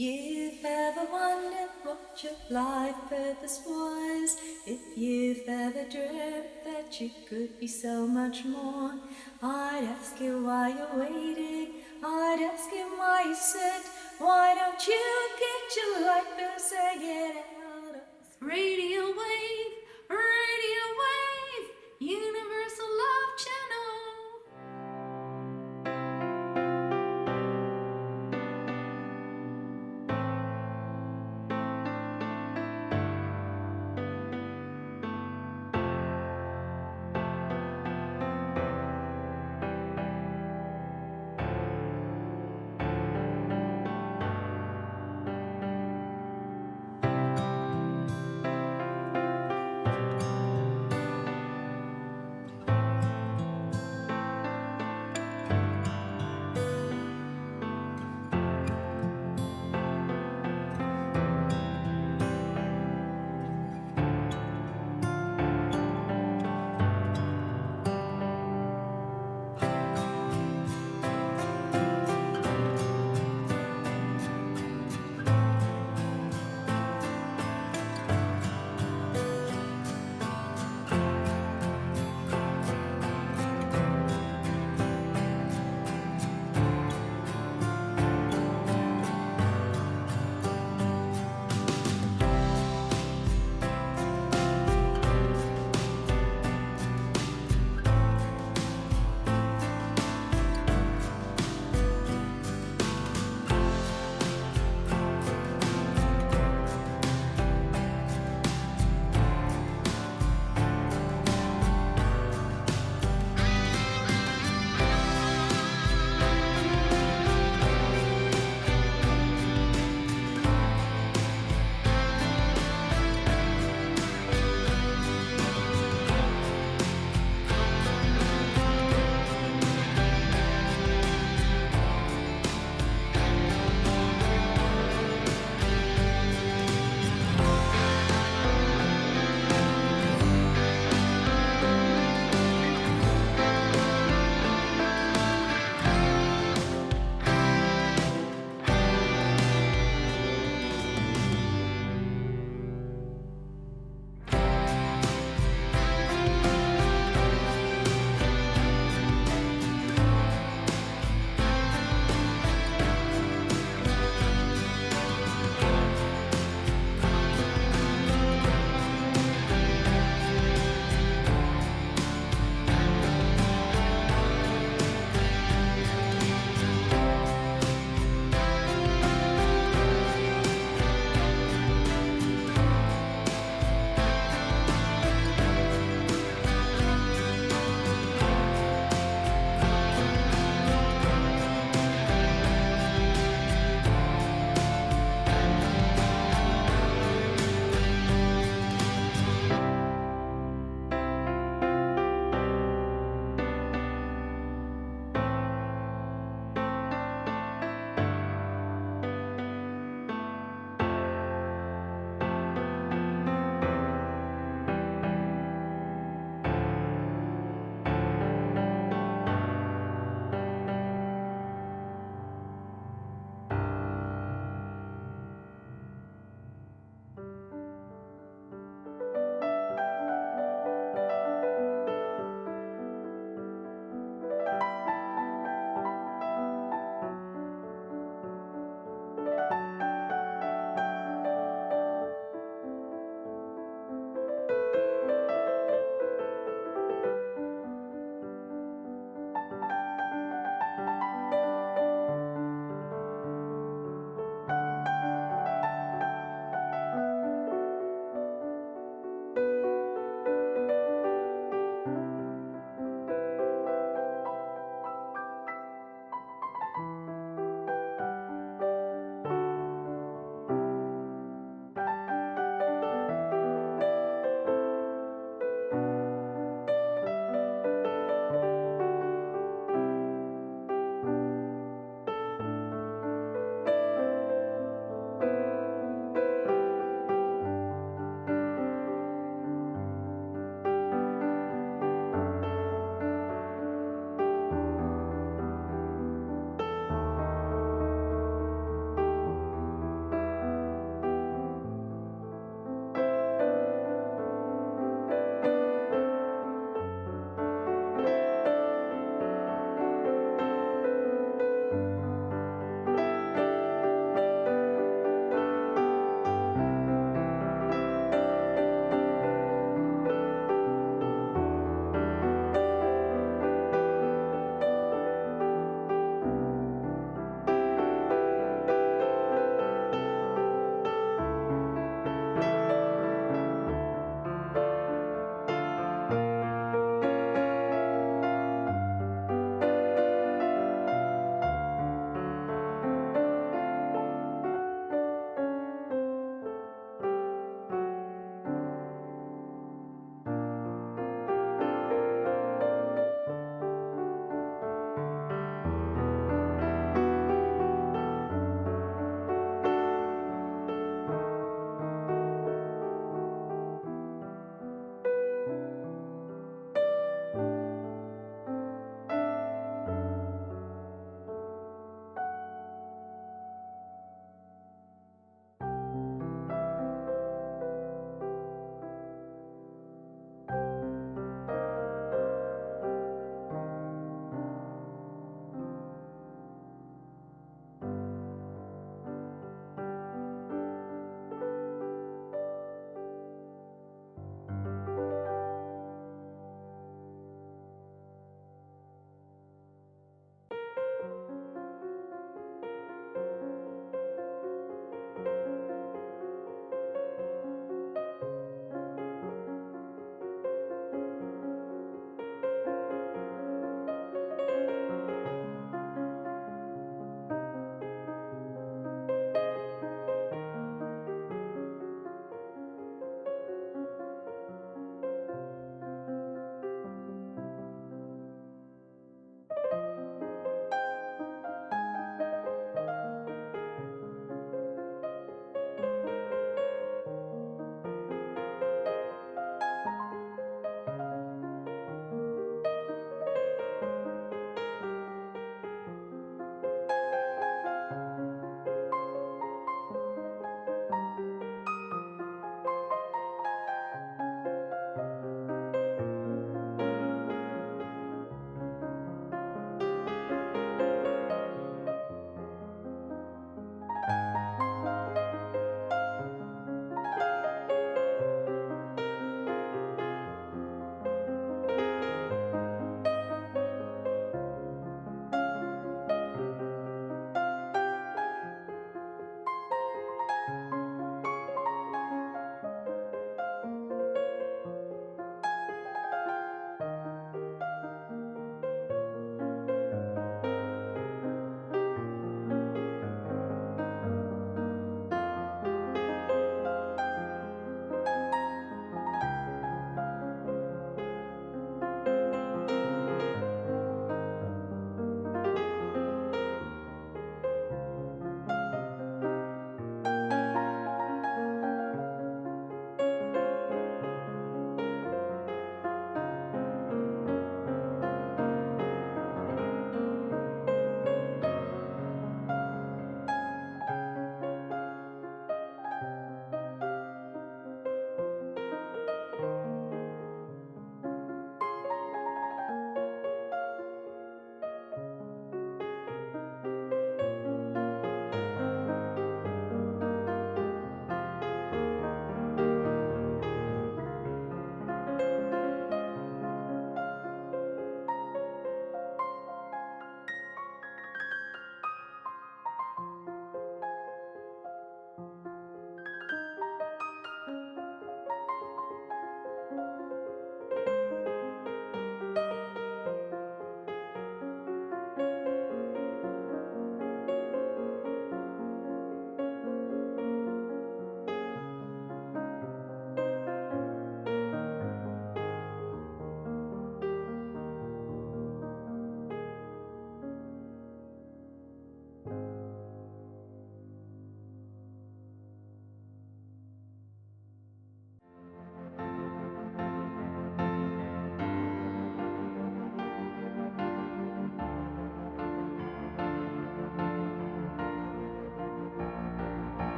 You've ever wondered what your life purpose was? If you've ever dreamt that you could be so much more, I'd ask you why you're waiting. I'd ask you why you sit. Why don't you get your life bills and get out of Radio wave, universal love channel.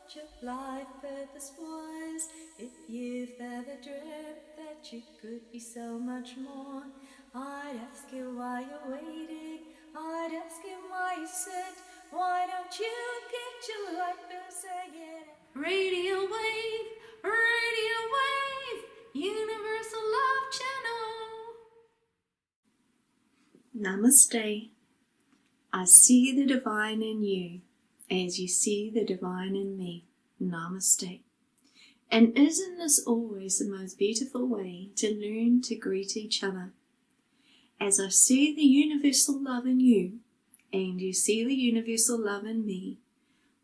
what your life purpose was. If you've ever dreamt that you could be so much more, I'd ask you why you're waiting. I'd ask you why you sit. Why don't you get your life purpose again? Radio wave, universal love channel. Namaste. I see the divine in you as you see the divine in me. Namaste. And isn't this always the most beautiful way to learn to greet each other? As I see the universal love in you and you see the universal love in me,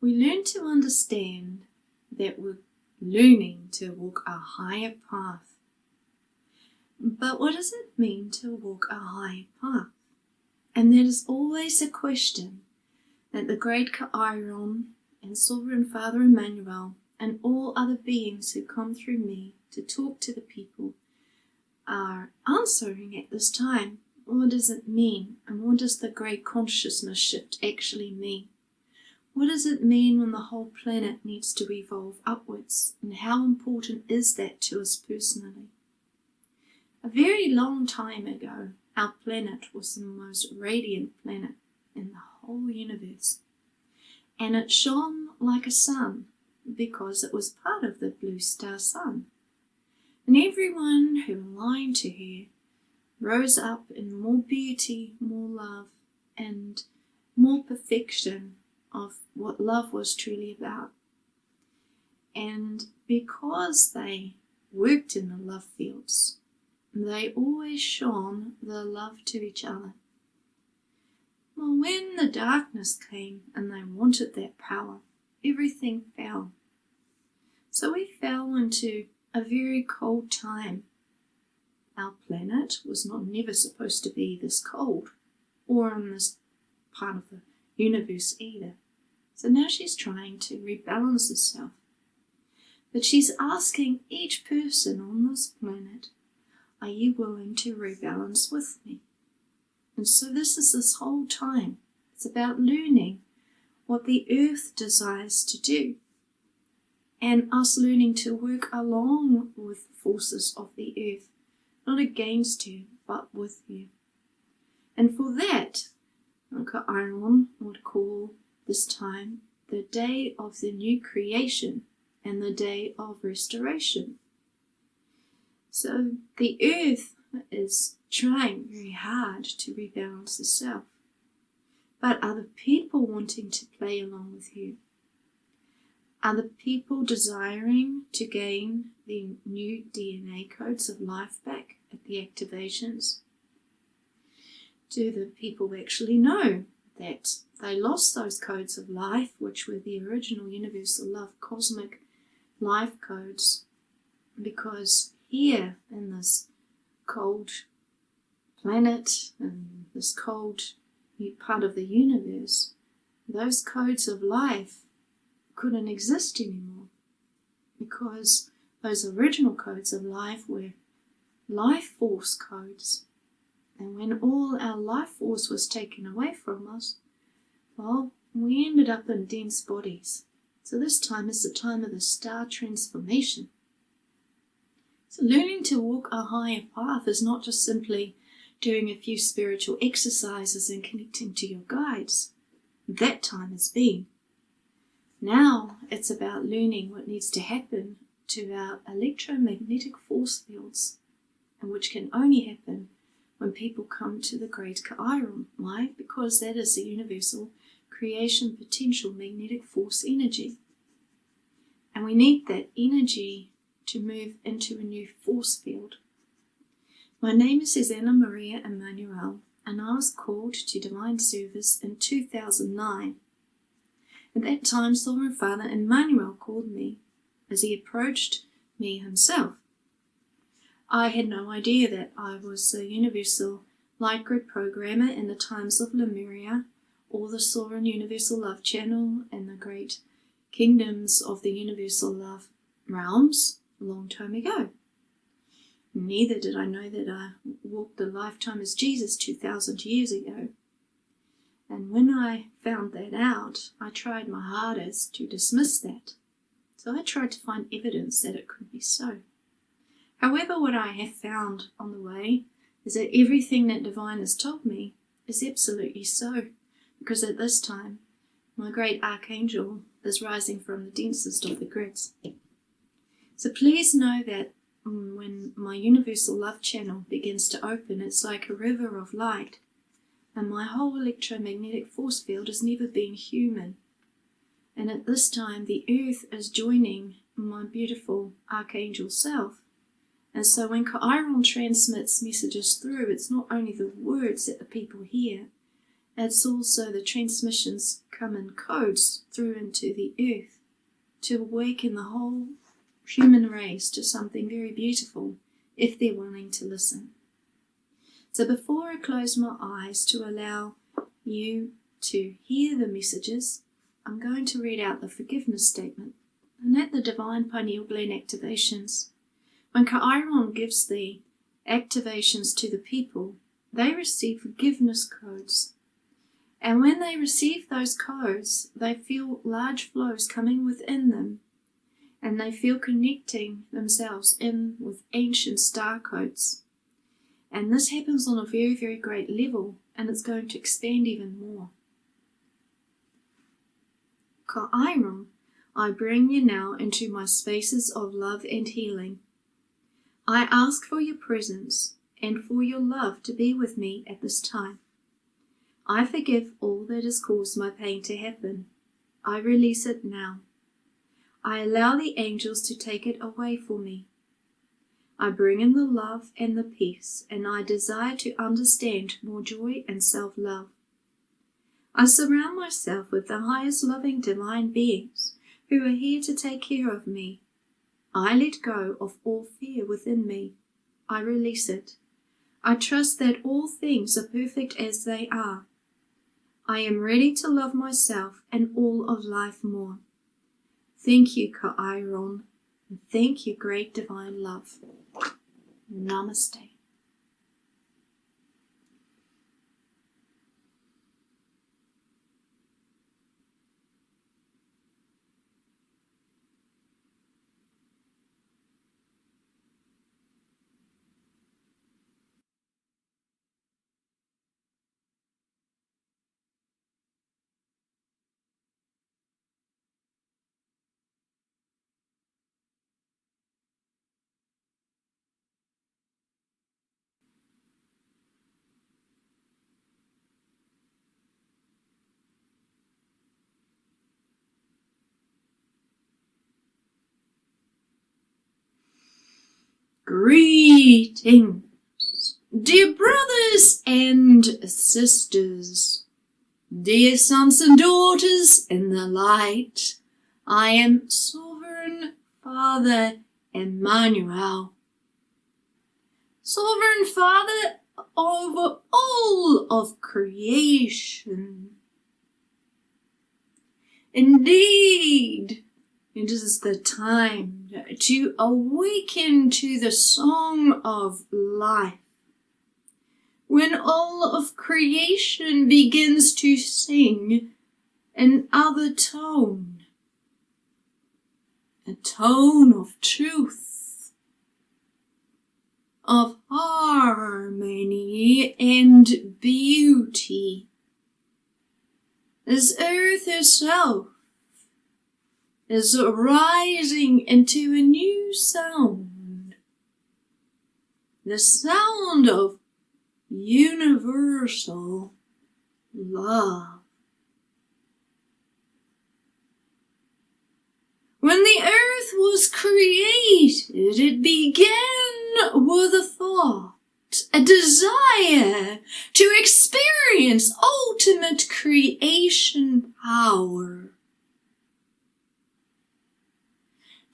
we learn to understand that we're learning to walk a higher path. But what does it mean to walk a higher path? And that is always a question that the great CAEAYARON and Sovereign Father Emmanuel and all other beings who come through me to talk to the people are answering at this time. What does it mean? And what does the great consciousness shift actually mean? What does it mean when the whole planet needs to evolve upwards? And how important is that to us personally? A very long time ago, our planet was the most radiant planet in the whole universe. And it shone like a sun because it was part of the blue star sun. And everyone who aligned to her rose up in more beauty, more love, and more perfection of what love was truly about. And because they worked in the love fields, they always shone the love to each other. Well, when the darkness came and they wanted that power, everything fell. So we fell into a very cold time. Our planet was never supposed to be this cold, or in this part of the universe either. So now she's trying to rebalance herself. But she's asking each person on this planet, are you willing to rebalance with me? And so this whole time. It's about learning what the earth desires to do. And us learning to work along with the forces of the earth. Not against you, but with you. And for that, CAEAYARON would call this time the day of the new creation and the day of restoration. So the earth is trying very hard to rebalance itself. But are the people wanting to play along with you? Are the people desiring to gain the new DNA codes of life back at the activations? Do the people actually know that they lost those codes of life, which were the original universal love cosmic life codes, because here in this cold planet and this cold part of the universe, those codes of life couldn't exist anymore, because those original codes of life were life force codes. And when all our life force was taken away from us, well, we ended up in dense bodies. So this time is the time of the star transformation. So learning to walk a higher path is not just simply doing a few spiritual exercises and connecting to your guides. That time has been. Now it's about learning what needs to happen to our electromagnetic force fields, and which can only happen when people come to the great CAEAYARON. Why? Because that is the universal creation potential magnetic force energy. And we need that energy to move into a new force field. My name is Suzanna Emmanuel, and I was called to divine service in 2009. At that time, Sovereign Father Emmanuel called me as he approached me himself. I had no idea that I was a universal light grid programmer in the times of Lemuria, or the Sovereign Universal Love Channel and the great kingdoms of the universal love realms a long time ago. Neither did I know that I walked the lifetime as Jesus 2,000 years ago. And when I found that out, I tried my hardest to dismiss that. So I tried to find evidence that it could be so. However, what I have found on the way is that everything that Divine has told me is absolutely so, because at this time, my great archangel is rising from the densest of the grids. So please know that when my universal love channel begins to open, it's like a river of light, and my whole electromagnetic force field has never been human. And at this time, the earth is joining my beautiful archangel self. And so when CAEAYARON transmits messages through, it's not only the words that the people hear, it's also the transmissions come in codes through into the earth to awaken the whole human race to something very beautiful if they're willing to listen. So before I close my eyes to allow you to hear the messages, I'm going to read out the forgiveness statement. And at the Divine Pineal Gland activations, when CAEAYARON gives the activations to the people, they receive forgiveness codes. And when they receive those codes, they feel large flows coming within them, and they feel connecting themselves in with ancient star codes. And this happens on a very, very great level, and it's going to expand even more. CAEAYARON, I bring you now into my spaces of love and healing. I ask for your presence and for your love to be with me at this time. I forgive all that has caused my pain to happen. I release it now. I allow the angels to take it away for me. I bring in the love and the peace, and I desire to understand more joy and self-love. I surround myself with the highest loving divine beings who are here to take care of me. I let go of all fear within me. I release it. I trust that all things are perfect as they are. I am ready to love myself and all of life more. Thank you, CAEAYARON, and thank you, great divine love. Namaste. Greetings, dear brothers and sisters, dear sons and daughters in the light. I am Sovereign Father Emmanuel, Sovereign Father over all of creation. Indeed, it is the time to awaken to the song of life, when all of creation begins to sing another tone, a tone of truth, of harmony and beauty, as Earth herself is rising into a new sound, the sound of universal love. When the earth was created, it began with a thought, a desire to experience ultimate creation power,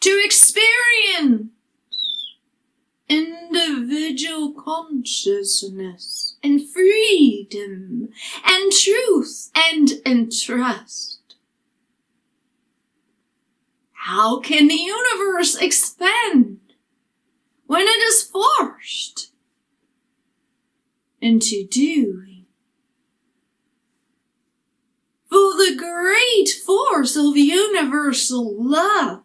to experience individual consciousness and freedom and truth and trust. How can the universe expand when it is forced into doing? For the great force of universal love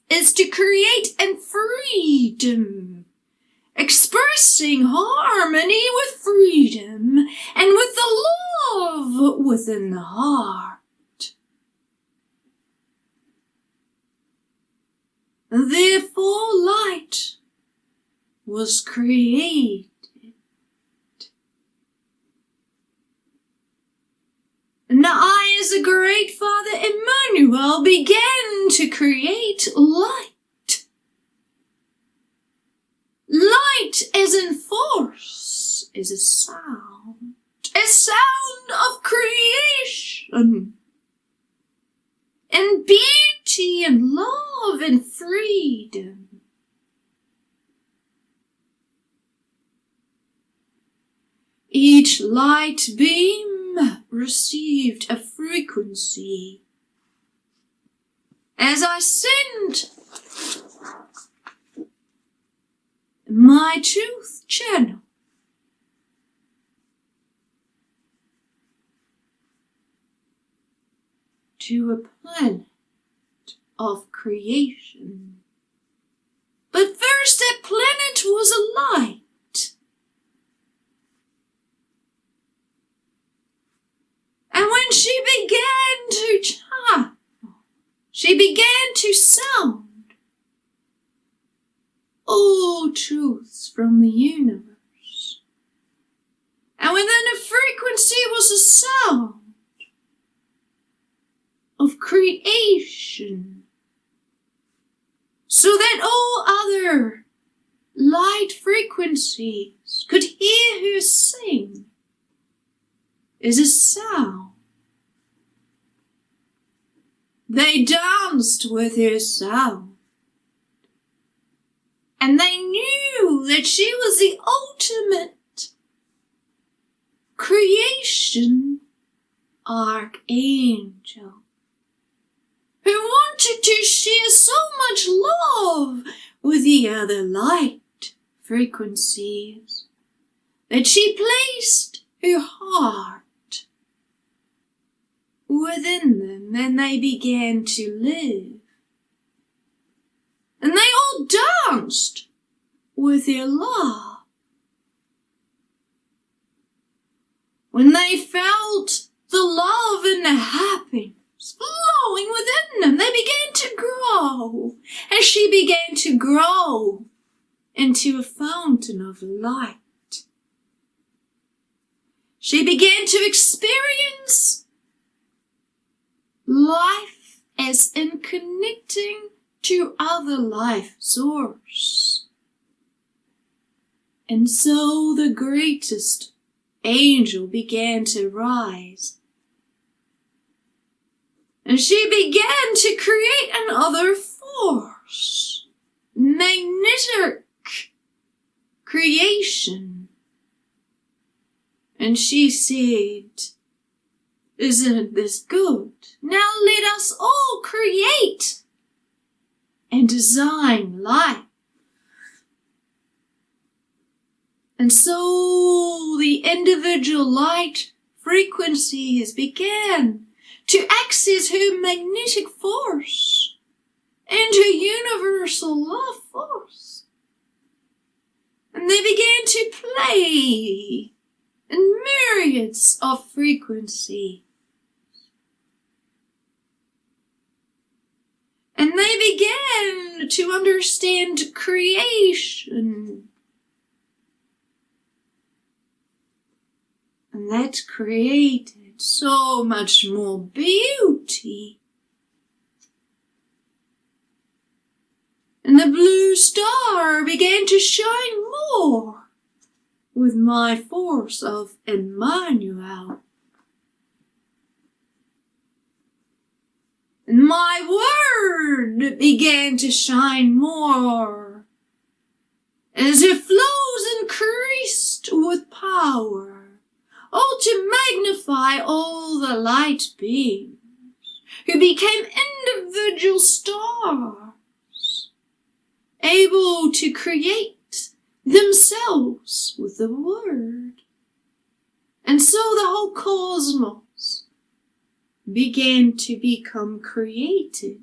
is to create in freedom, expressing harmony with freedom and with the love within the heart. Therefore, light was created. And I, as a great Father Emmanuel, began to create light. Light as in force is a sound of creation, and beauty and love and freedom. Each light beam received a frequency as I sent my truth channel to a planet of creation. But first that planet was a light. And when she began to channel, she began to sound all truths from the universe. And within the frequency was a sound of creation, so that all other light frequencies could hear her sing as a sound. They danced with her sound, and they knew that she was the ultimate creation archangel, who wanted to share so much love with the other light frequencies that she placed her heart within them, and they began to live. And they all danced with their love. When they felt the love and the happiness flowing within them, they began to grow, and she began to grow into a fountain of light. She began to experience life as in connecting to other life source. And so the greatest angel began to rise, and she began to create another force, magnetic creation. And she said, "Isn't this good? Now let us all create and design life." And so the individual light frequencies began to access her magnetic force and her universal love force. And they began to play in myriads of frequencies. And they began to understand creation. And that created so much more beauty. And the blue star began to shine more with my force of Emmanuel. And my word began to shine more as it flows increased with power, all to magnify all the light beings who became individual stars, able to create themselves with the word. And so the whole cosmos began to become created.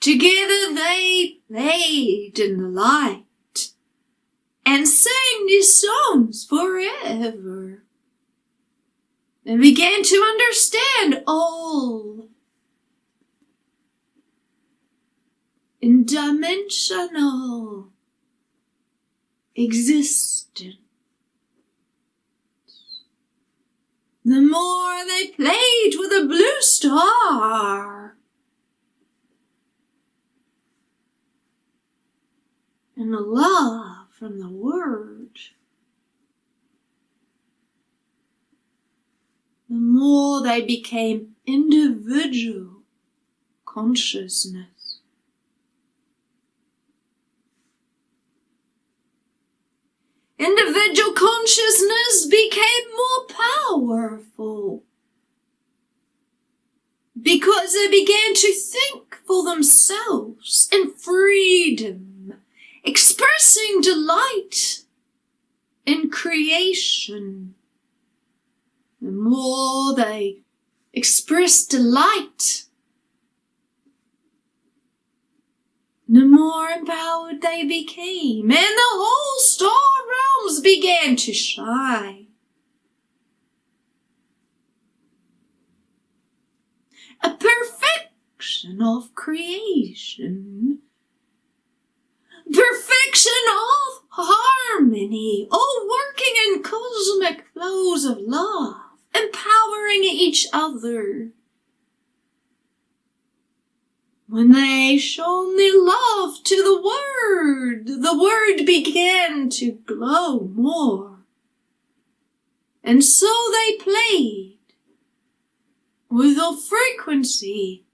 Together they played in the light and sang these songs forever. And began to understand all in dimensional existence. The more they played with a blue star and the love from the word, the more they became individual consciousness. Individual consciousness became more powerful because they began to think for themselves in freedom, expressing delight in creation. The more they expressed delight, the more empowered they became, and the whole star realms began to shine. A perfection of creation, perfection of harmony, all working in cosmic flows of love, empowering each other. When they shone their love to the word began to glow more. And so they played with a frequency.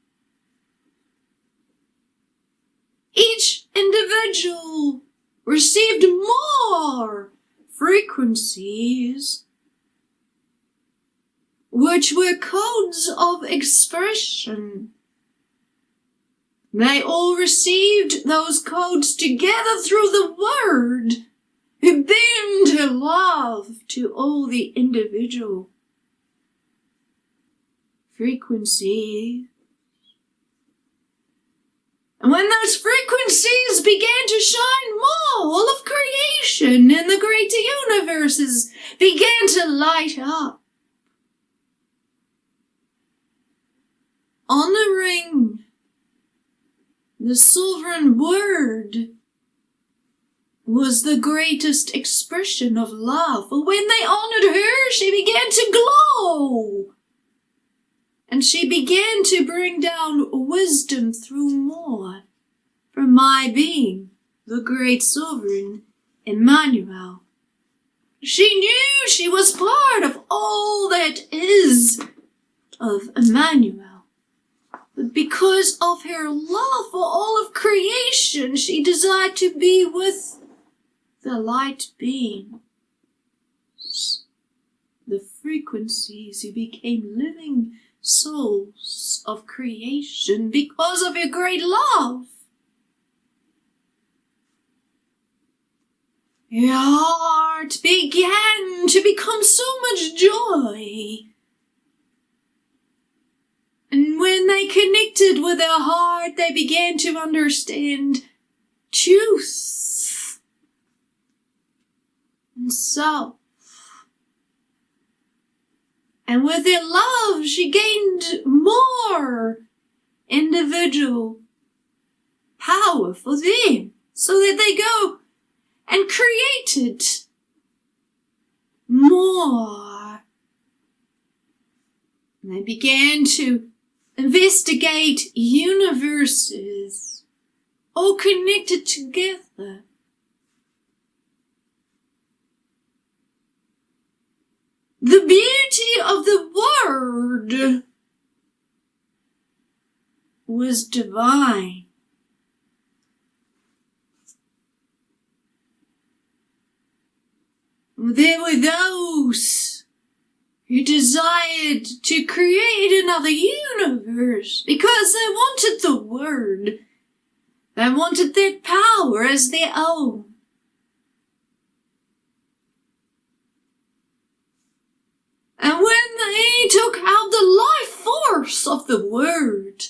Each individual received more frequencies, which were codes of expression. They all received those codes together through the word, who beamed her love to all the individual frequencies. And when those frequencies began to shine more, all of creation and the greater universes began to light up. Honoring the sovereign word was the greatest expression of love. For when they honored her, she began to glow. And she began to bring down wisdom through more from my being, the great sovereign Emmanuel. She knew she was part of all that is of Emmanuel. But because of her love for all of creation, she desired to be with the light beings, the frequencies who became living souls of creation because of her great love. Her heart began to become so much joy. And when they connected with their heart, they began to understand truth and self. And with their love, she gained more individual power for them, so that they go and created more. And they began to investigate universes, all connected together. The beauty of the word was divine. There were those who desired to create another universe because they wanted the word. They wanted that power as their own. And when they took out the life force of the word,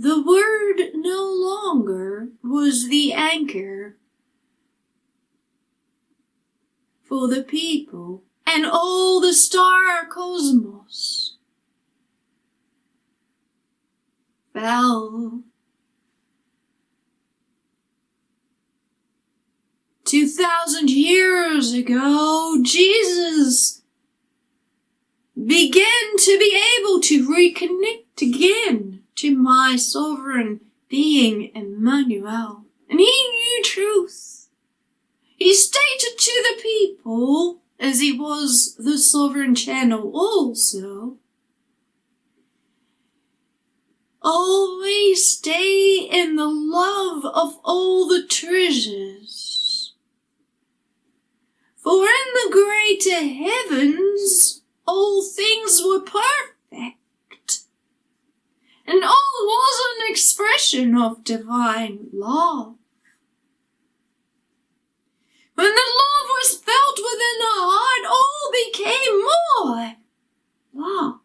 The Word no longer was the anchor for the people and all the star cosmos fell. 2,000 years ago, Jesus began to be able to reconnect again to my sovereign being, Emmanuel. And he knew truth. He stated to the people, as he was the sovereign channel also, always stay in the love of all the treasures. For in the greater heavens all things were perfect, and all was an expression of divine love. When the love was felt within the heart, all became more love.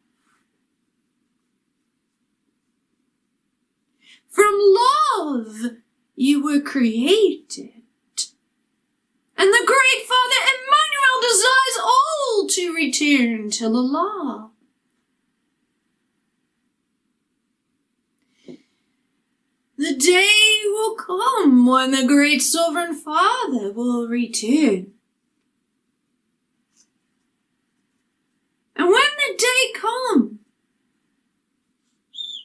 From love you were created. And the great Father Emmanuel desires all to return to the love. The day will come when the great sovereign Father will return. And when the day comes,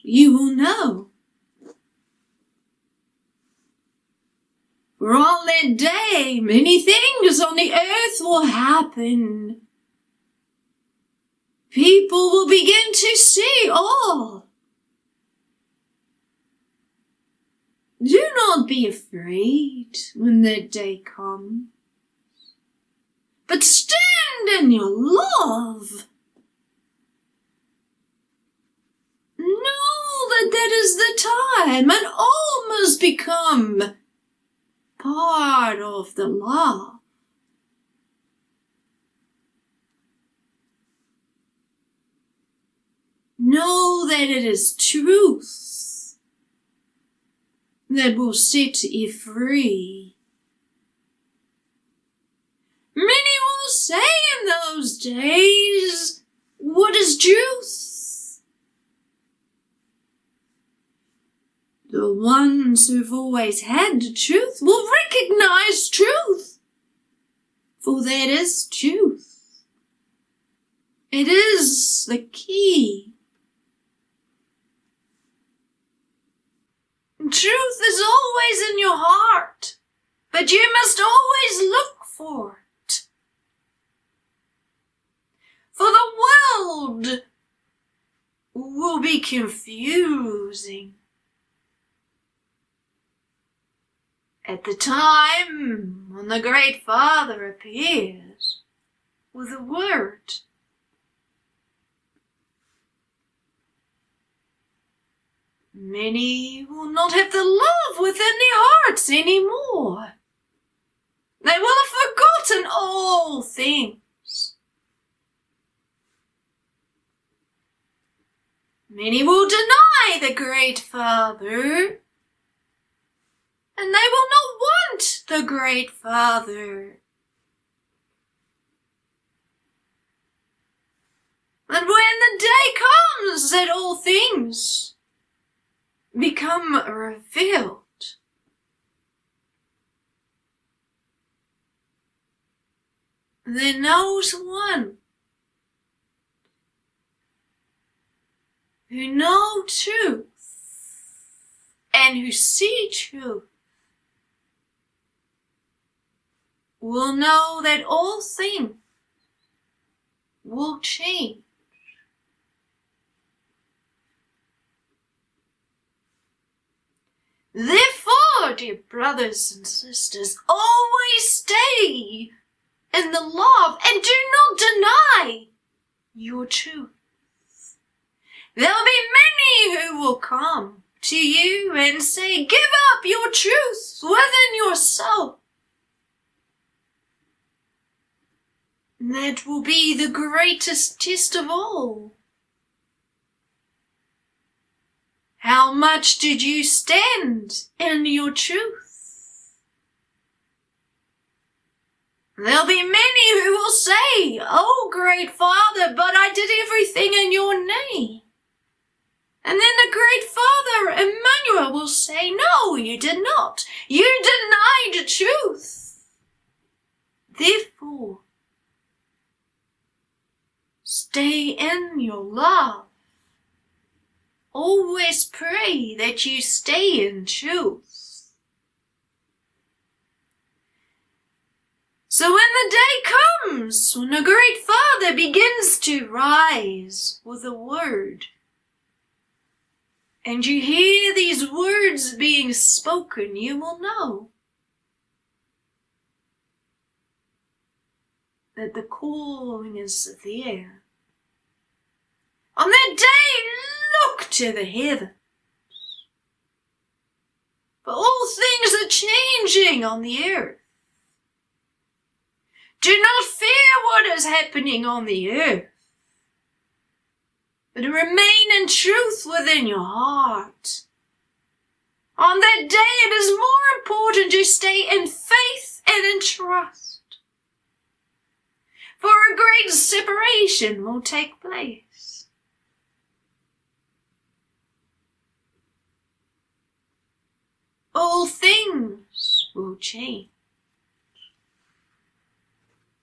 you will know. For on that day, many things on the earth will happen. People will begin to see all. Do not be afraid when that day comes, but stand in your love. Know that that is the time, and all must become part of the love. Know that it is truth that will set you free. Many will say in those days, what is truth? The ones who've always had the truth will recognize truth, for that is truth. It is the key. Truth is always in your heart, but you must always look for it. For the world will be confusing. At the time when the Great Father appears with a word, many will not have the love within their hearts anymore. They will have forgotten all things. Many will deny the Great Father, and they will not want the Great Father. And when the day comes that all things become revealed, then knows one who know truth and who see truth will know that all things will change. Therefore, dear brothers and sisters, always stay in the love and do not deny your truth. There will be many who will come to you and say, give up your truth within yourself. That will be the greatest test of all. How How much did you stand in your truth? There'll be many who will say, "Oh, great Father, but I did everything in your name." And then the great Father, Emmanuel, will say, "No, you did not. You denied the truth." Therefore, stay in your love. Always pray that you stay in truth. So when the day comes, when the great Father begins to rise with a word, and you hear these words being spoken, you will know that the calling is there. On that day, look to the heavens, for all things are changing on the earth. Do not fear what is happening on the earth, but remain in truth within your heart. On that day, it is more important to stay in faith and in trust, for a great separation will take place. All things will change.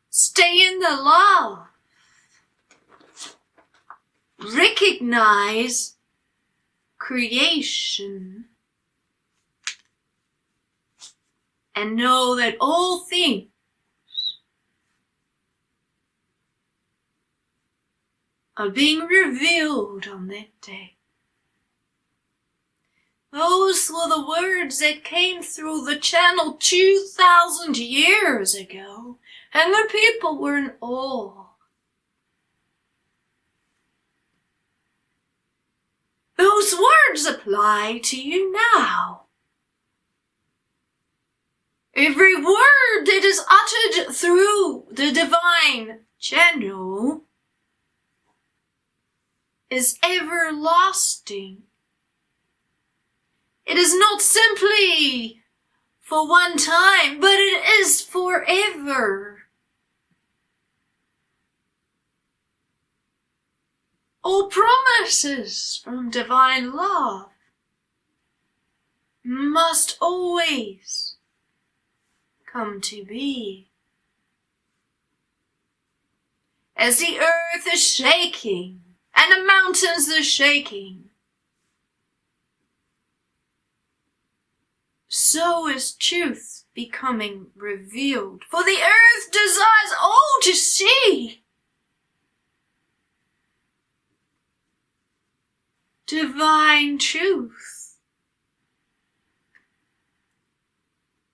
Stay in the love. Recognize creation and know that all things are being revealed on that day. Those were the words that came through the channel 2,000 years ago, and the people were in awe. Those words apply to you now. Every word that is uttered through the divine channel is everlasting. It is not simply for one time, but it is forever. All promises from divine love must always come to be. As the earth is shaking and the mountains are shaking, so is truth becoming revealed. For the earth desires all to see divine truth.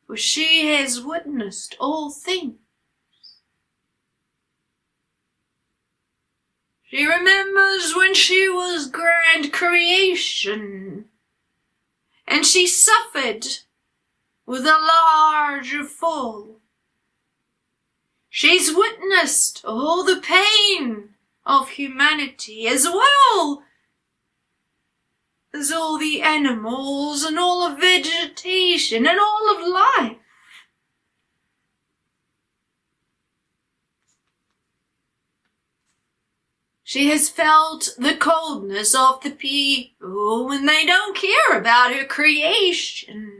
For she has witnessed all things. She remembers when she was grand creation, and she suffered with a large fall. She's witnessed all the pain of humanity, as well as all the animals and all of vegetation and all of life. She has felt the coldness of the people when they don't care about her creation.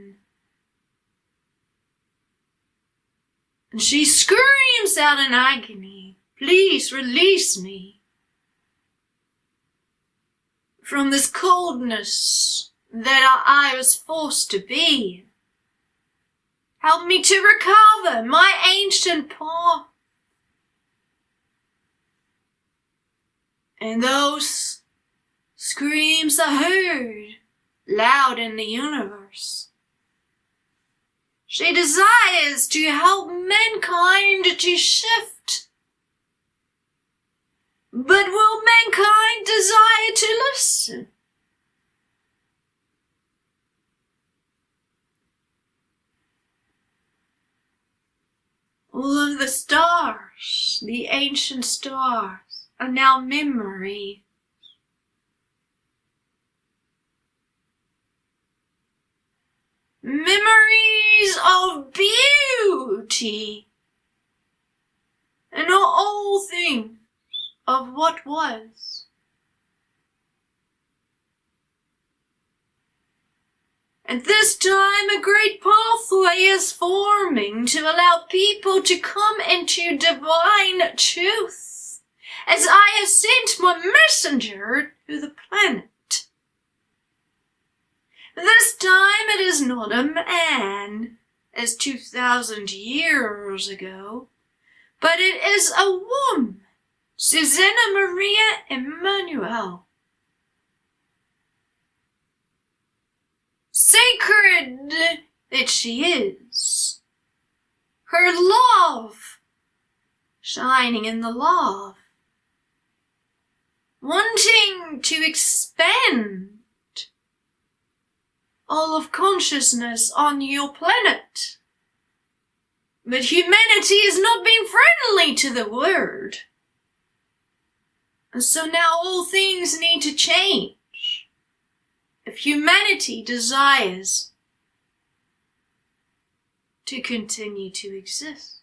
And she screams out in agony, "Please release me from this coldness that I was forced to be. Help me to recover my ancient path." And those screams are heard loud in the universe. She desires to help mankind to shift. But will mankind desire to listen? All of the stars, the ancient stars, are now memory. of beauty, and not all things of what was. At this time, a great pathway is forming to allow people to come into divine truth, as I have sent my messenger to the planet. This time it is not a man, as 2,000 years ago, but it is a woman, Suzanna Maria Emmanuel. Sacred that she is, her love shining in the love, wanting to expand all of consciousness on your planet. But humanity is not being friendly to the word. And so now all things need to change if humanity desires to continue to exist.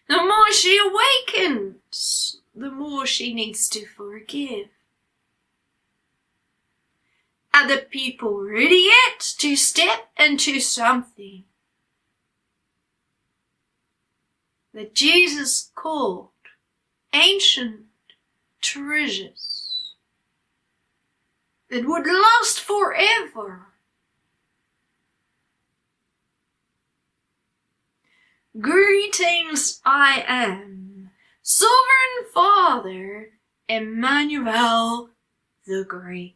The more she awakens, the more she needs to forgive. Are the people ready yet to step into something that Jesus called ancient treasures that would last forever? Greetings, I am Sovereign Father Emmanuel the Great.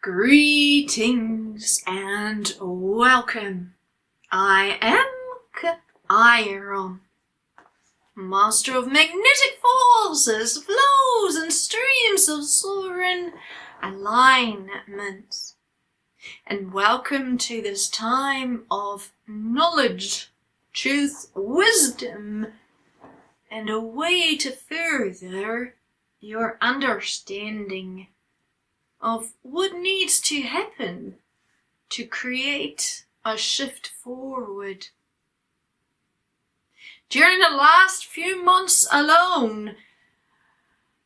Greetings and welcome. I am CAEAYARON, master of magnetic forces, flows and streams of sovereign alignment. And welcome to this time of knowledge, truth, wisdom, and a way to further your understanding of what needs to happen to create a shift forward. During the last few months alone,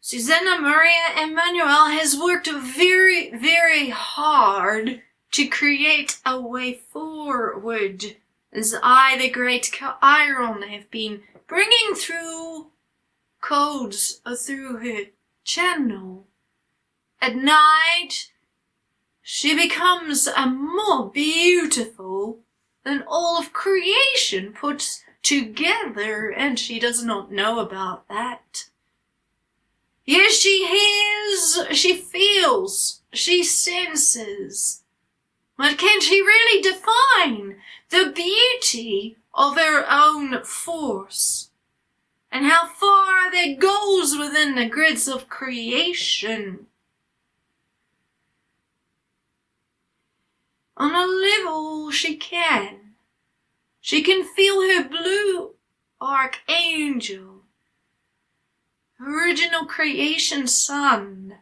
Suzanna Maria Emmanuel has worked very, very hard to create a way forward, as I, the great CAEAYARON, have been bringing through codes through her channel. At night, she becomes more beautiful than all of creation put together, and she does not know about that. Yes, she hears, she feels, she senses, but can she really define the beauty of her own force and how far that goes within the grids of creation? On a level she can. She can feel her blue archangel, original creation sun,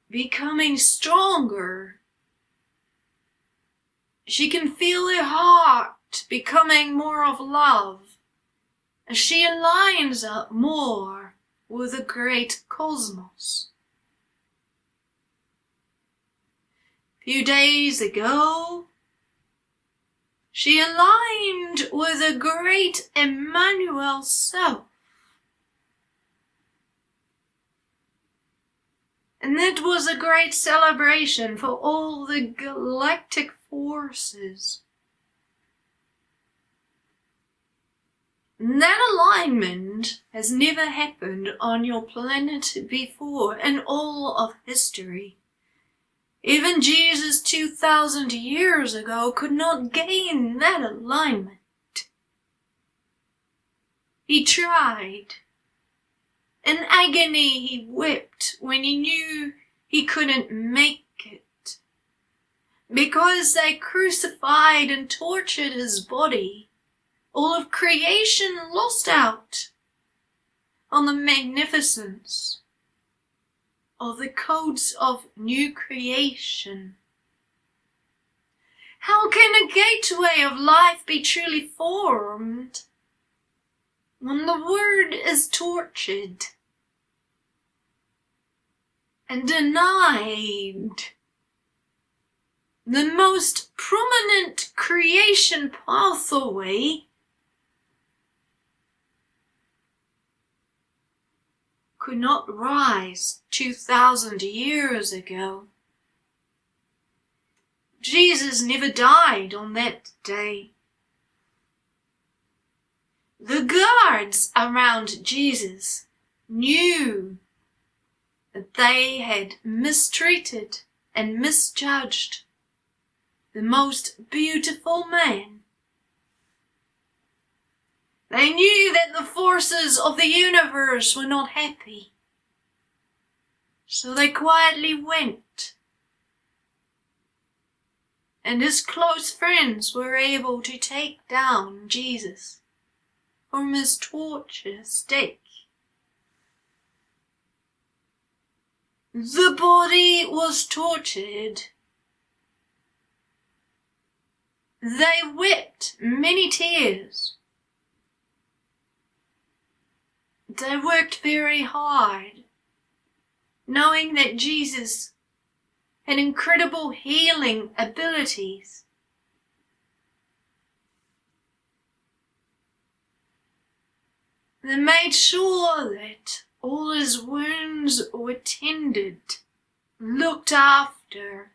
becoming stronger. She can feel her heart becoming more of love as she aligns up more with the great cosmos. Few days ago, she aligned with the great Emmanuel self. And that was a great celebration for all the galactic forces That alignment has never happened on your planet before in all of history. Even Jesus 2,000 years ago could not gain that alignment. He tried. In agony he wept when he knew he couldn't make it, because they crucified and tortured his body. All of creation lost out on the magnificence of the codes of new creation. How can a gateway of life be truly formed when the word is tortured and denied? The most prominent creation pathway could not rise 2,000 years ago. Jesus never died on that day. The guards around Jesus knew that they had mistreated and misjudged the most beautiful man. They knew that the forces of the universe were not happy. So they quietly went. And his close friends were able to take down Jesus from his torture stake. The body was tortured. They wept many tears. They worked very hard, knowing that Jesus had incredible healing abilities. They made sure that all his wounds were tended, looked after.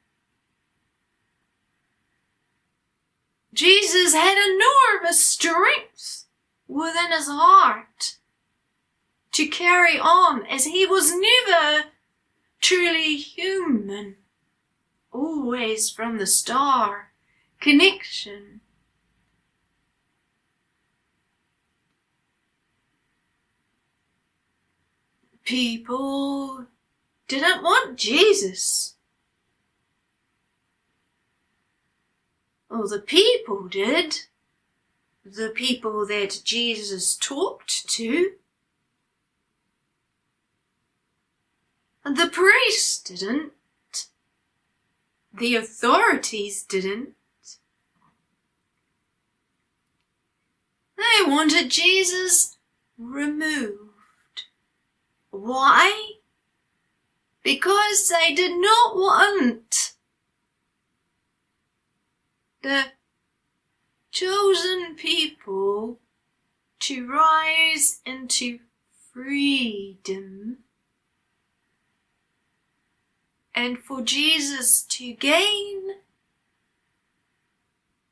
Jesus had enormous strength within his heart to carry on, as he was never truly human, always from the star connection. People didn't want Jesus. Well, the people did. The people that Jesus talked to. The priests didn't. The authorities didn't. They wanted Jesus removed. Why? Because they did not want the chosen people to rise into freedom, and for Jesus to gain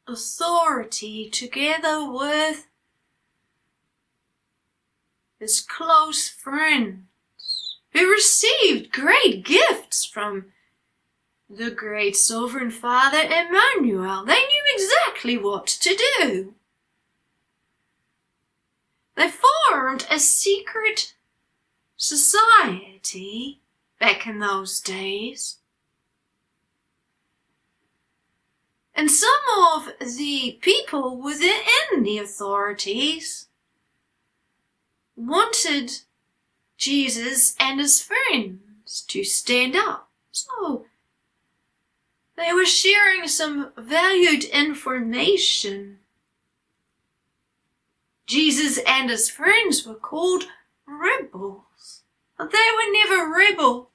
authority together with his close friends, who received great gifts from the great sovereign Father Emmanuel. They knew exactly what to do. They formed a secret society back in those days. And some of the people within the authorities wanted Jesus and his friends to stand up. So they were sharing some valued information. Jesus and his friends were called rebels. But they were never rebels.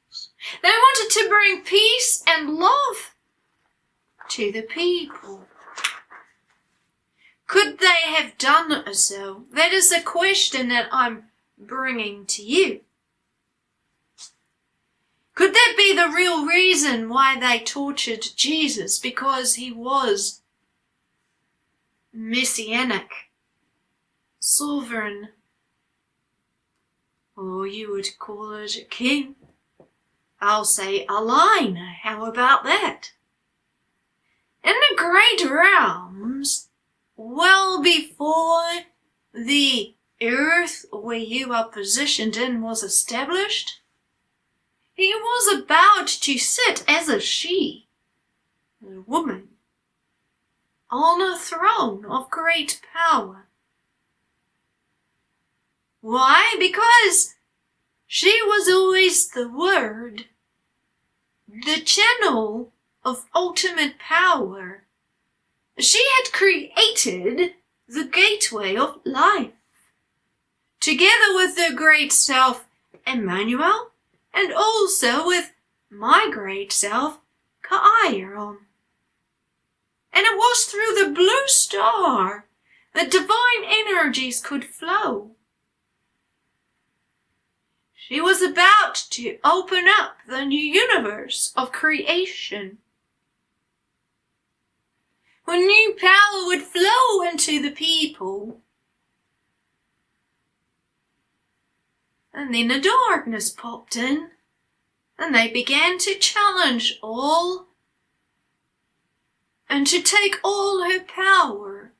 They wanted to bring peace and love to the people. Could they have done so? That is the question that I'm bringing to you. Could that be the real reason why they tortured Jesus? Because he was messianic, sovereign, or you would call it a king. I'll say a line, how about that? In the great realms, well before the earth where you are positioned in was established, he was about to sit as a she, a woman, on a throne of great power. Why? Because she was always the Word, the channel of ultimate power. She had created the gateway of life, together with the great self, Emmanuel, and also with my great self, CAEAYARON. And it was through the blue star that divine energies could flow. She was about to open up the new universe of creation, when new power would flow into the people. And then the darkness popped in, and they began to challenge all and to take all her power.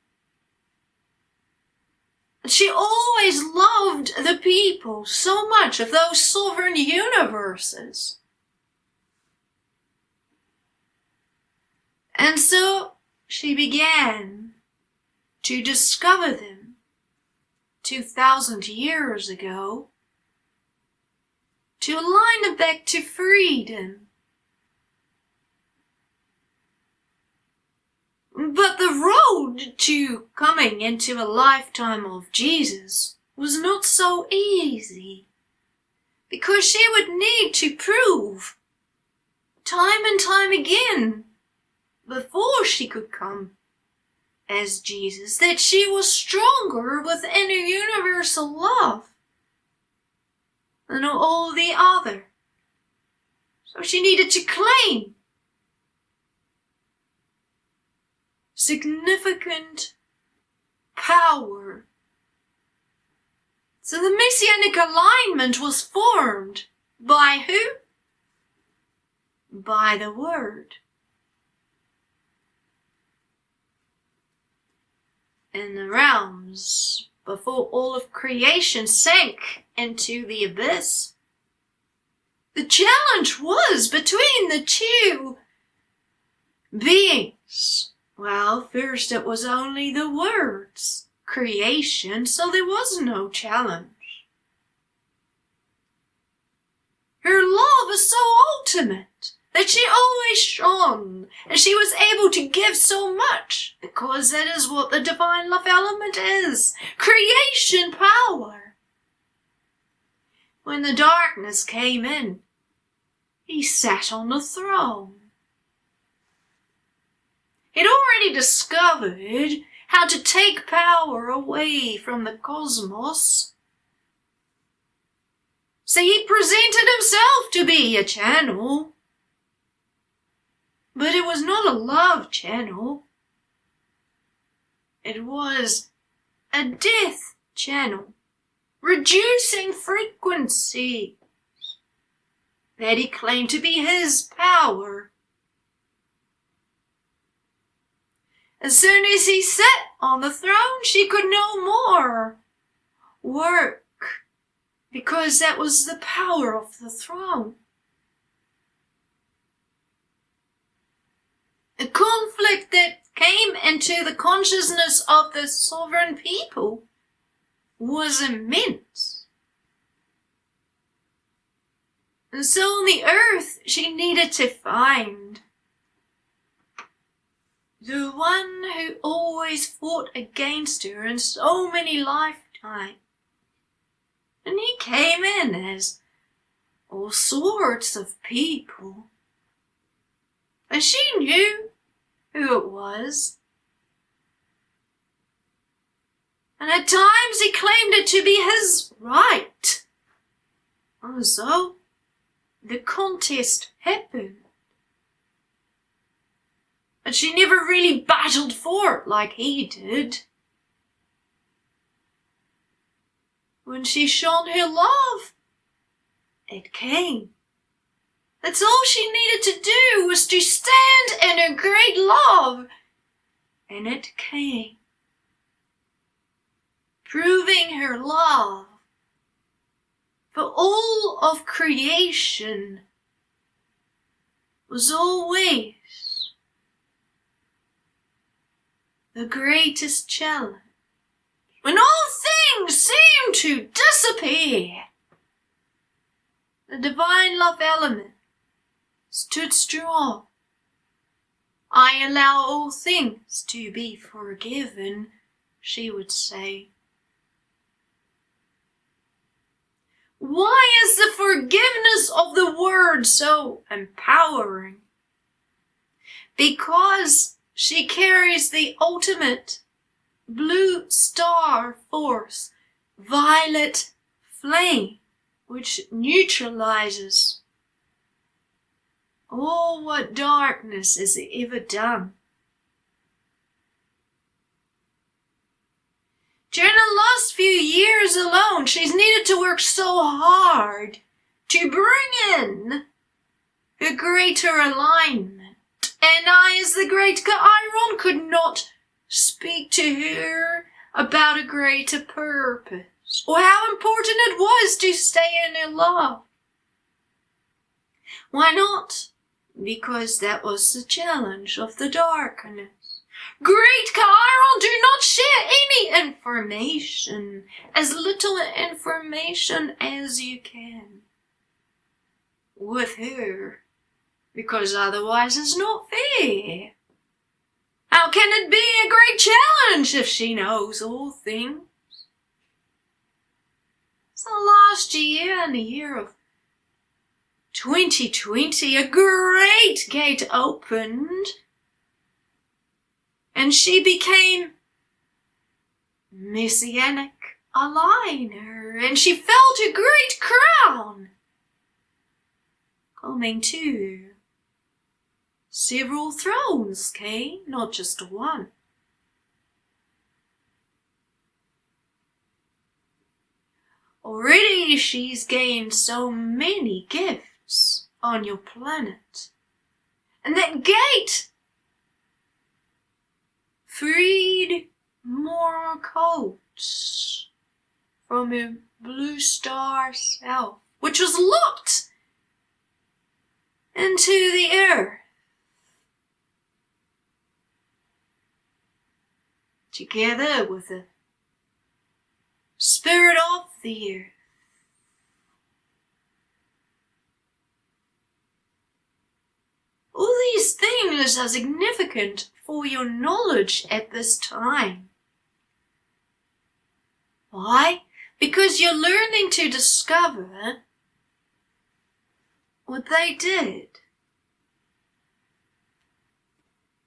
She always loved the people so much of those sovereign universes. And so she began to discover them 2,000 years ago, to align them back to freedom. But the road to coming into a lifetime of Jesus was not so easy, because she would need to prove time and time again before she could come as Jesus that she was stronger within her universal love than all the other. So she needed to claim significant power. So the messianic alignment was formed by who? By the Word. In the realms, before all of creation sank into the abyss, the challenge was between the two beings. Well, first it was only the words, creation, so there was no challenge. Her love is so ultimate that she always shone, and she was able to give so much, because that is what the divine love element is, creation power. When the darkness came in, he sat on the throne. He'd already discovered how to take power away from the cosmos. So he presented himself to be a channel. But it was not a love channel. It was a death channel, reducing frequency that he claimed to be his power. As soon as he sat on the throne, she could no more work, because that was the power of the throne. The conflict that came into the consciousness of the sovereign people was immense. And so on the earth, she needed to find the one who always fought against her in so many lifetimes. And he came in as all sorts of people. And she knew who it was. And at times he claimed it to be his right. And so the contest happened. And she never really battled for it like he did. when she shone her love, it came. That's all she needed to do, was to stand in her great love, and it came. Proving her love for all of creation was always the greatest challenge. When all things seem to disappear, the divine love element stood strong. I allow all things to be forgiven, she would say. Why is the forgiveness of the word so empowering? Because she carries the ultimate blue star force, violet flame, which neutralizes all what darkness has ever done. During the last few years alone, she's needed to work so hard to bring in a greater alignment. And I, as the great CAEAYARON, could not speak to her about a greater purpose, or how important it was to stay in her love. Why not? Because that was the challenge of the darkness. Great CAEAYARON, do not share any information, as little information as you can, with her, because otherwise it's not fair. How can it be a great challenge if she knows all things? So last year, in the year of 2020, a great gate opened, and she became messianic aligner, and she felt a great crown coming to. Several thrones came, not just one. Already she's gained so many gifts on your planet. And that gate freed more codes from her blue star self, which was locked into the earth. Together with the spirit of the earth. All these things are significant for your knowledge at this time. Why? Because you're learning to discover what they did.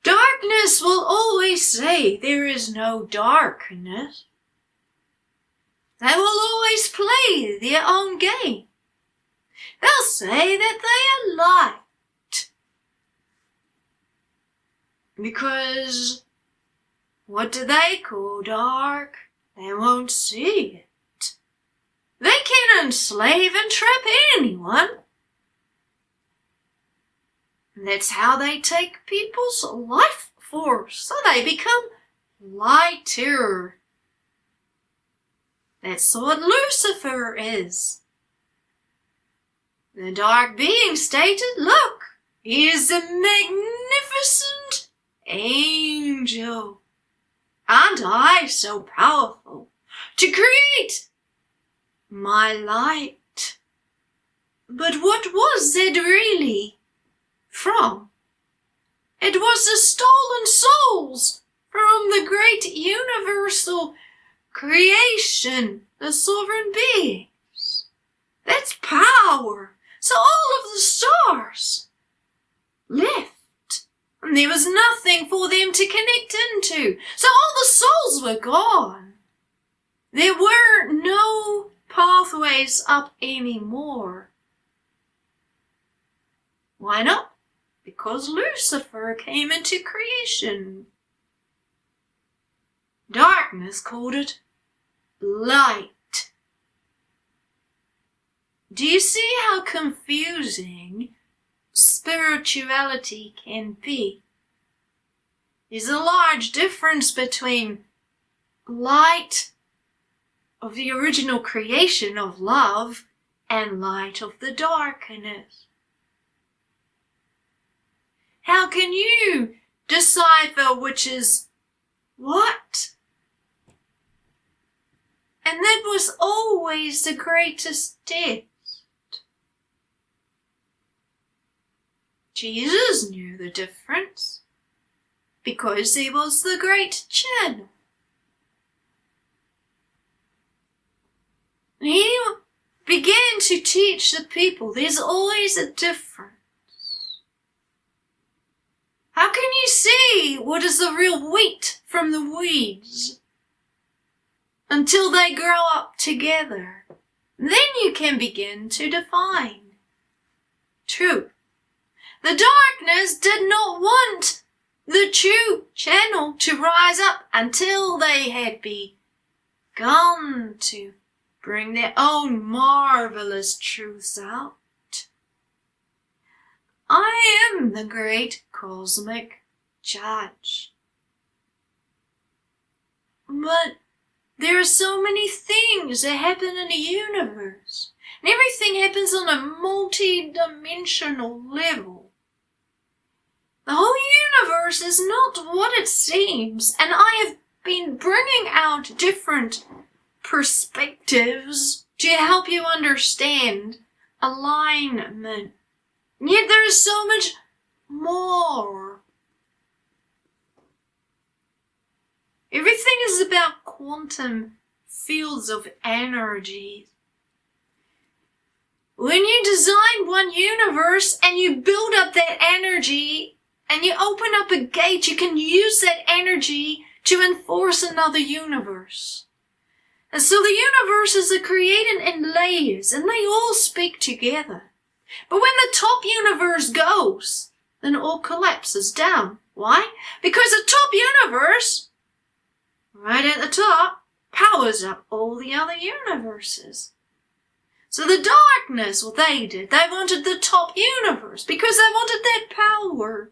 Darkness will always say there is no darkness. They will always play their own game. They'll say that they are light. Because what do they call dark? They won't see it. They can enslave and trap anyone. That's how they take people's life force, so they become lighter. That's what Lucifer is. The dark being stated, look, he is a magnificent angel, and I so powerful to create my light. But what was it really from? It was the stolen souls from the great universal creation, the sovereign beings. That's power. So all of the stars left, and there was nothing for them to connect into. So all the souls were gone. There were no pathways up anymore. Why not? Because Lucifer came into creation. Darkness called it light. Do you see how confusing spirituality can be? There's a large difference between light of the original creation of love and light of the darkness. How can you decipher which is what? And that was always the greatest test. Jesus knew the difference because he was the great channel. He began to teach the people there's always a difference. How can you see what is the real wheat from the weeds until they grow up together? Then you can begin to define truth. The darkness did not want the true channel to rise up until they had begun to bring their own marvelous truths out. I am the great cosmic judge. But there are so many things that happen in the universe, and everything happens on a multi-dimensional level. The whole universe is not what it seems, and I have been bringing out different perspectives to help you understand alignment. Yet there is so much more. Everything is about quantum fields of energy. When you design one universe and you build up that energy and you open up a gate, you can use that energy to enforce another universe. And so the universes are created in layers and they all speak together. But when the top universe goes, then it all collapses down. Why? Because the top universe, right at the top, powers up all the other universes. So the darkness, what they did, they wanted the top universe because they wanted that power.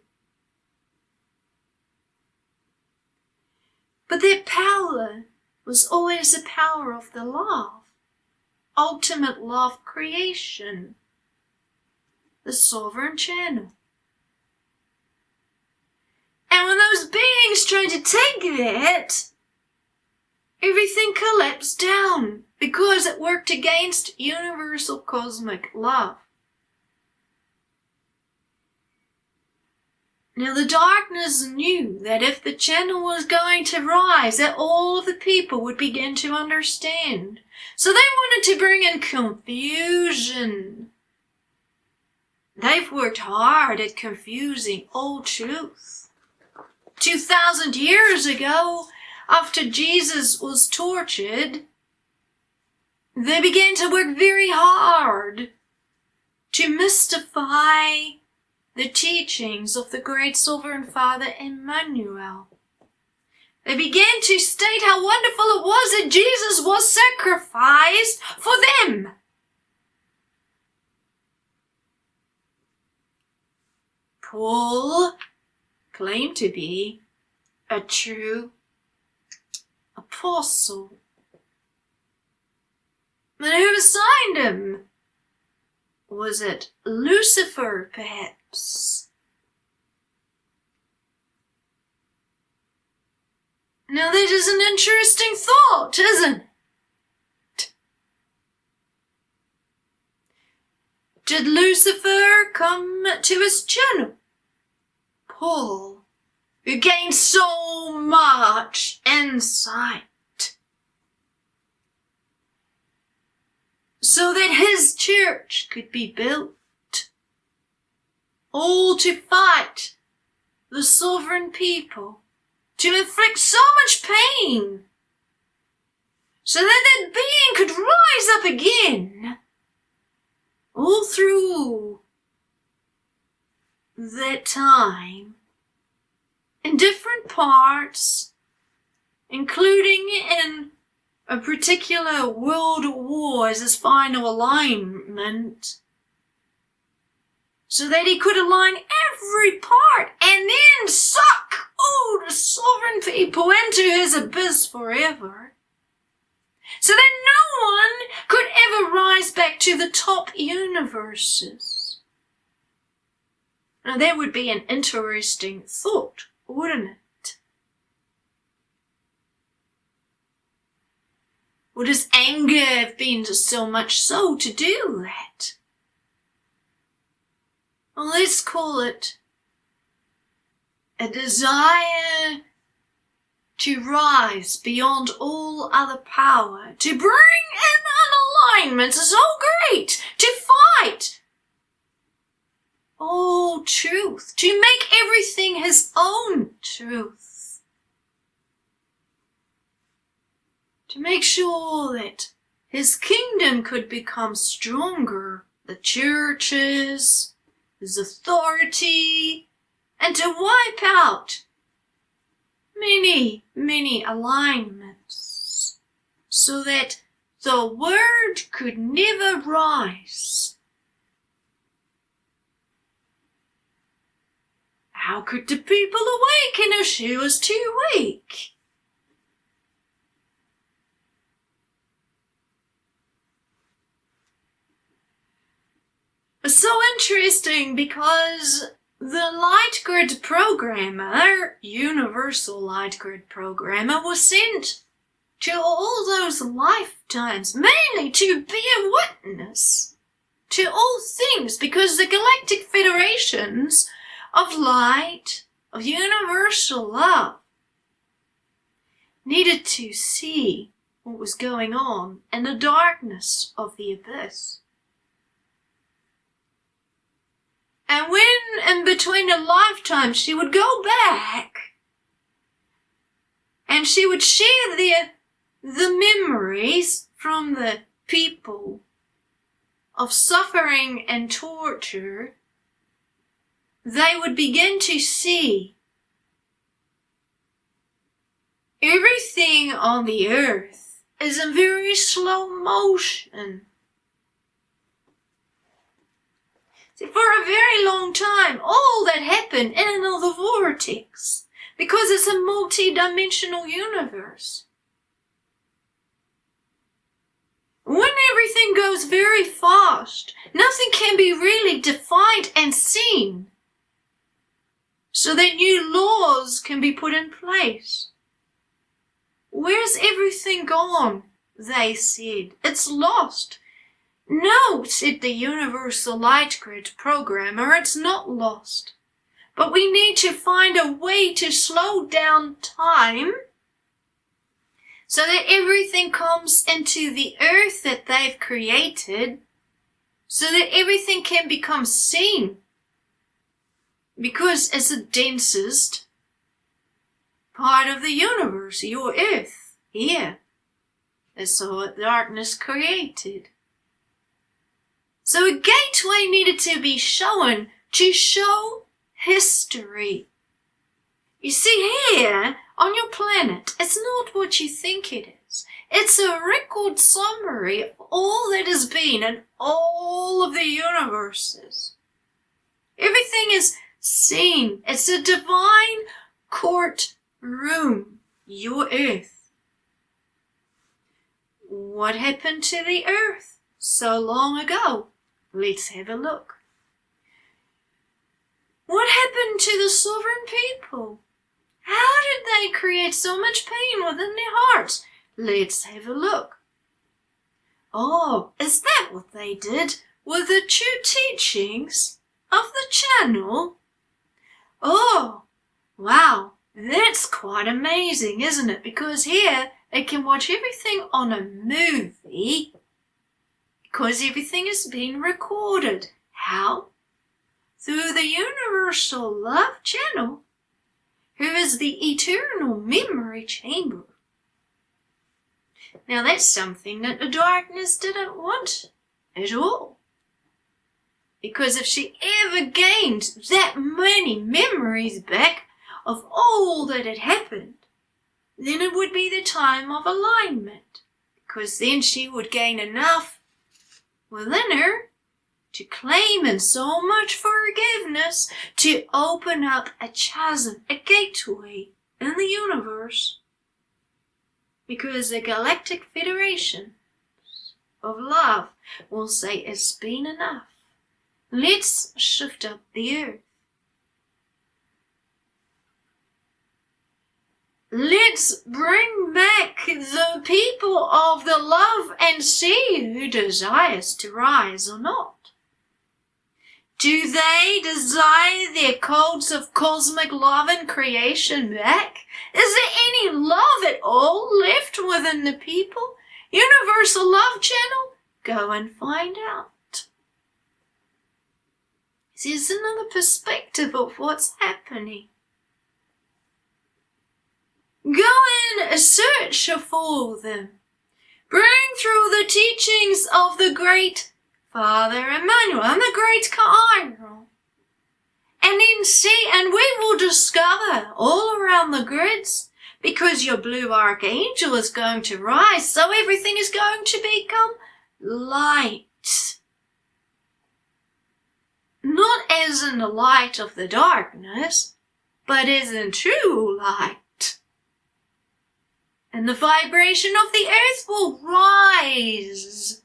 But that power was always the power of the love, ultimate love creation, the sovereign channel. And when those beings tried to take that, everything collapsed down because it worked against universal cosmic love. Now the darkness knew that if the channel was going to rise, that all of the people would begin to understand. So they wanted to bring in confusion. They've worked hard at confusing all truth. 2,000 years ago, after Jesus was tortured, they began to work very hard to mystify the teachings of the great sovereign Father Emmanuel. They began to state how wonderful it was that Jesus was sacrificed for them. Paul claimed to be a true apostle. But who assigned him? Was it Lucifer, perhaps? Now that is an interesting thought, isn't it? Did Lucifer come to his channel? Paul, who gained so much insight, so that his church could be built, all to fight the sovereign people, to inflict so much pain, so that that being could rise up again, all through that time, in different parts, including in a particular world war as his final alignment, so that he could align every part and then suck all the sovereign people into his abyss forever, so that no one could ever rise back to the top universes. Now that would be an interesting thought, wouldn't it? Would his anger have been so much so to do that? Well, let's call it a desire to rise beyond all other power, to bring in an alignment so great, to fight all truth, to make everything his own truth, to make sure that his kingdom could become stronger, the churches, his authority, and to wipe out many, many alignments, so that the word could never rise. How could the people awaken if she was too weak? It's so interesting because the light grid programmer, universal light grid programmer, was sent to all those lifetimes, mainly to be a witness to all things, because the galactic federations of light, of universal love, needed to see what was going on in the darkness of the abyss. And when in between the lifetimes she would go back and she would share the memories from the people of suffering and torture, they would begin to see everything on the earth is in very slow motion. See, for a very long time, all that happened in another vortex, because it's a multi-dimensional universe. When everything goes very fast, nothing can be really defined and seen, so that new laws can be put in place. Where's everything gone? They said. It's lost. No, said the universal light grid programmer, it's not lost. But we need to find a way to slow down time so that everything comes into the earth that they've created, so that everything can become seen. Because it's the densest part of the universe, your earth, here. It's all darkness created. So a gateway needed to be shown to show history. You see, here on your planet, it's not what you think it is. It's a record summary of all that has been in all of the universes. Everything is seen. It's a divine courtroom, your earth. What happened to the earth so long ago? Let's have a look. What happened to the sovereign people? How did they create so much pain within their hearts? Let's have a look. Oh, is that what they did with the true teachings of the channel? Oh, wow, that's quite amazing, isn't it? Because here they can watch everything on a movie, because everything is being recorded. How? Through the Universal Love Channel, who is the eternal memory chamber. Now that's something that the darkness didn't want at all. Because if she ever gained that many memories back of all that had happened, then it would be the time of alignment. because then she would gain enough within her to claim in so much forgiveness to open up a chasm, a gateway in the universe. Because the Galactic Federation of Love will say it's been enough. Let's shift up the earth. Let's bring back the people of the love and see who desires to rise or not. Do they desire their codes of cosmic love and creation back? Is there any love at all left within the people? Universal Love Channel? Go and find out. There's another perspective of what's happening. Go and search for them. Bring through the teachings of the great Father Emmanuel and the great CAEAYARON. And then see, and we will discover all around the grids, because your blue archangel is going to rise, so everything is going to become light. Not as in the light of the darkness, but as in true light. And the vibration of the earth will rise.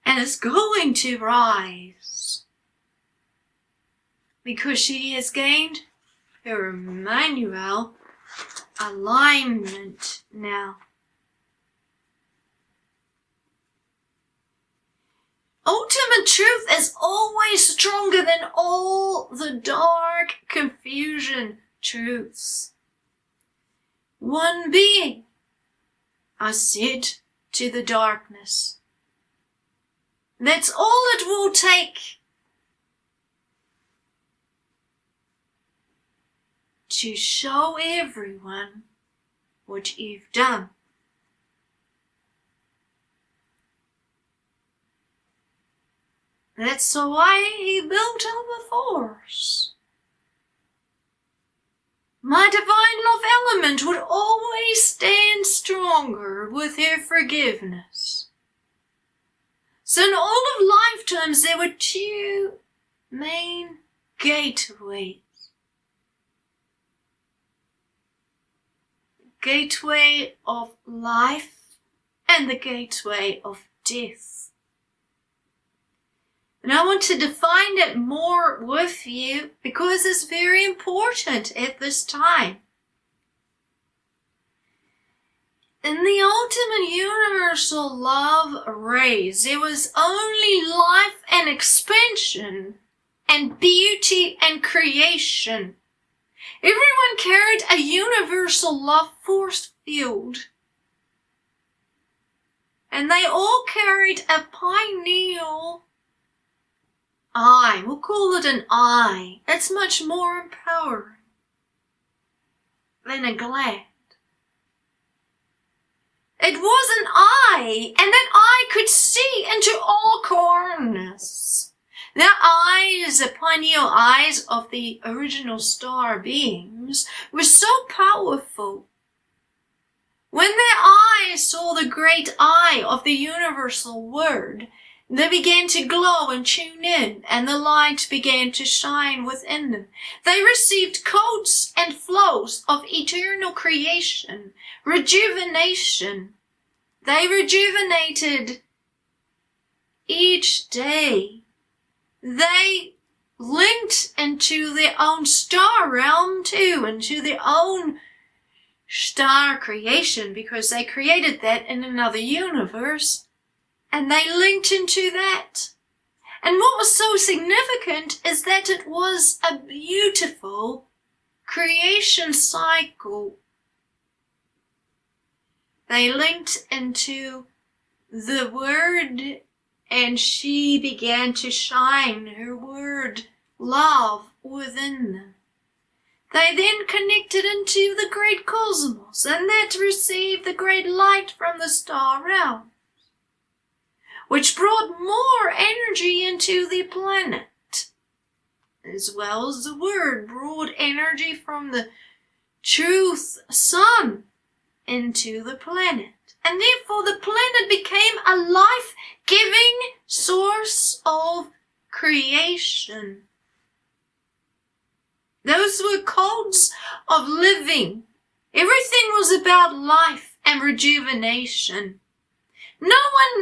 And it's going to rise. Because she has gained her Emmanuel alignment now. Ultimate truth is always stronger than all the dark confusion truths. One being, I said to the darkness. That's all it will take to show everyone what you've done. That's why he built up a force. My divine love element would always stand stronger with her forgiveness. So in all of lifetimes there were two main gateways. Gateway of life and the gateway of death. And I want to define it more with you because it's very important at this time. In the ultimate universal love rays, there was only life and expansion and beauty and creation. Everyone carried a universal love force field. And they all carried a pineal eye. We'll call it an eye. It's much more empowering than a gland. It was an eye, and that eye could see into all corners. The eyes, the pineal eyes of the original star beings, were so powerful. When their eyes saw the great eye of the universal word, they began to glow and tune in, and the light began to shine within them. They received codes and flows of eternal creation, rejuvenation. They rejuvenated each day. They linked into their own star realm too, into their own star creation, because they created that in another universe. And they linked into that. And what was so significant is that it was a beautiful creation cycle. They linked into the word, and she began to shine her word, love, within them. They then connected into the great cosmos, and that received the great light from the star realm, which brought more energy into the planet, as well as the word brought energy from the truth sun into the planet. And therefore the planet became a life-giving source of creation. Those were codes of living. Everything was about life and rejuvenation. No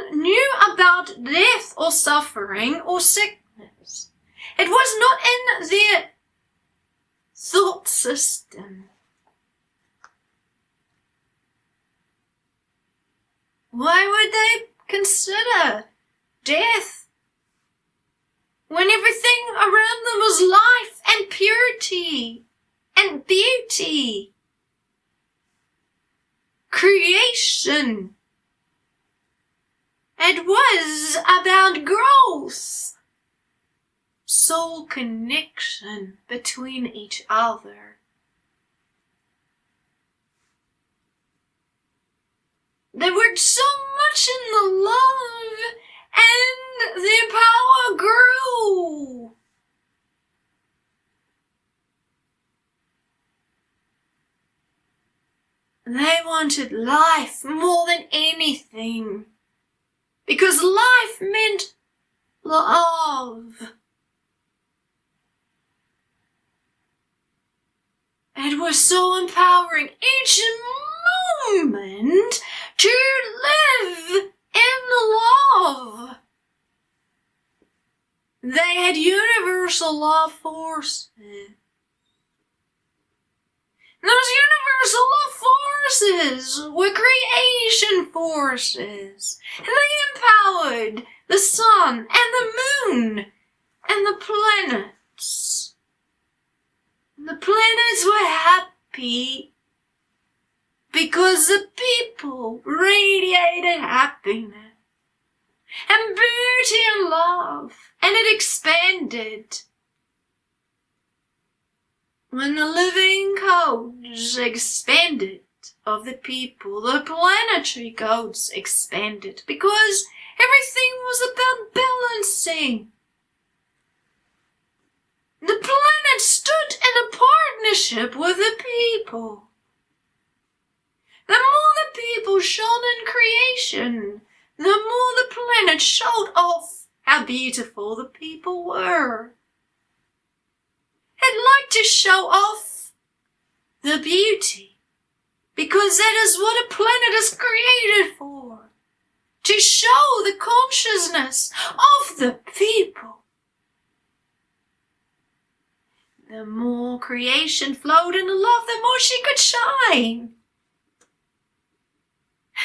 one knew about death or suffering or sickness. It was not in their thought system. Why would they consider death when everything around them was life and purity and beauty? Creation. It was about growth, soul connection between each other. They worked so much in the love, and their power grew. They wanted life more than anything, because life meant love. It was so empowering each moment to live in love. They had universal love forces. Those universal love forces were creation forces. And they empowered the sun and the moon and the planets. And the planets were happy because the people radiated happiness and beauty and love, and it expanded. When the living codes expanded of the people, the planetary codes expanded, because everything was about balancing. The planet stood in a partnership with the people. The more the people shone in creation, the more the planet showed off how beautiful the people were. It liked to show off the beauty, because that is what a planet is created for, to show the consciousness of the people. The more creation flowed in love, the more she could shine.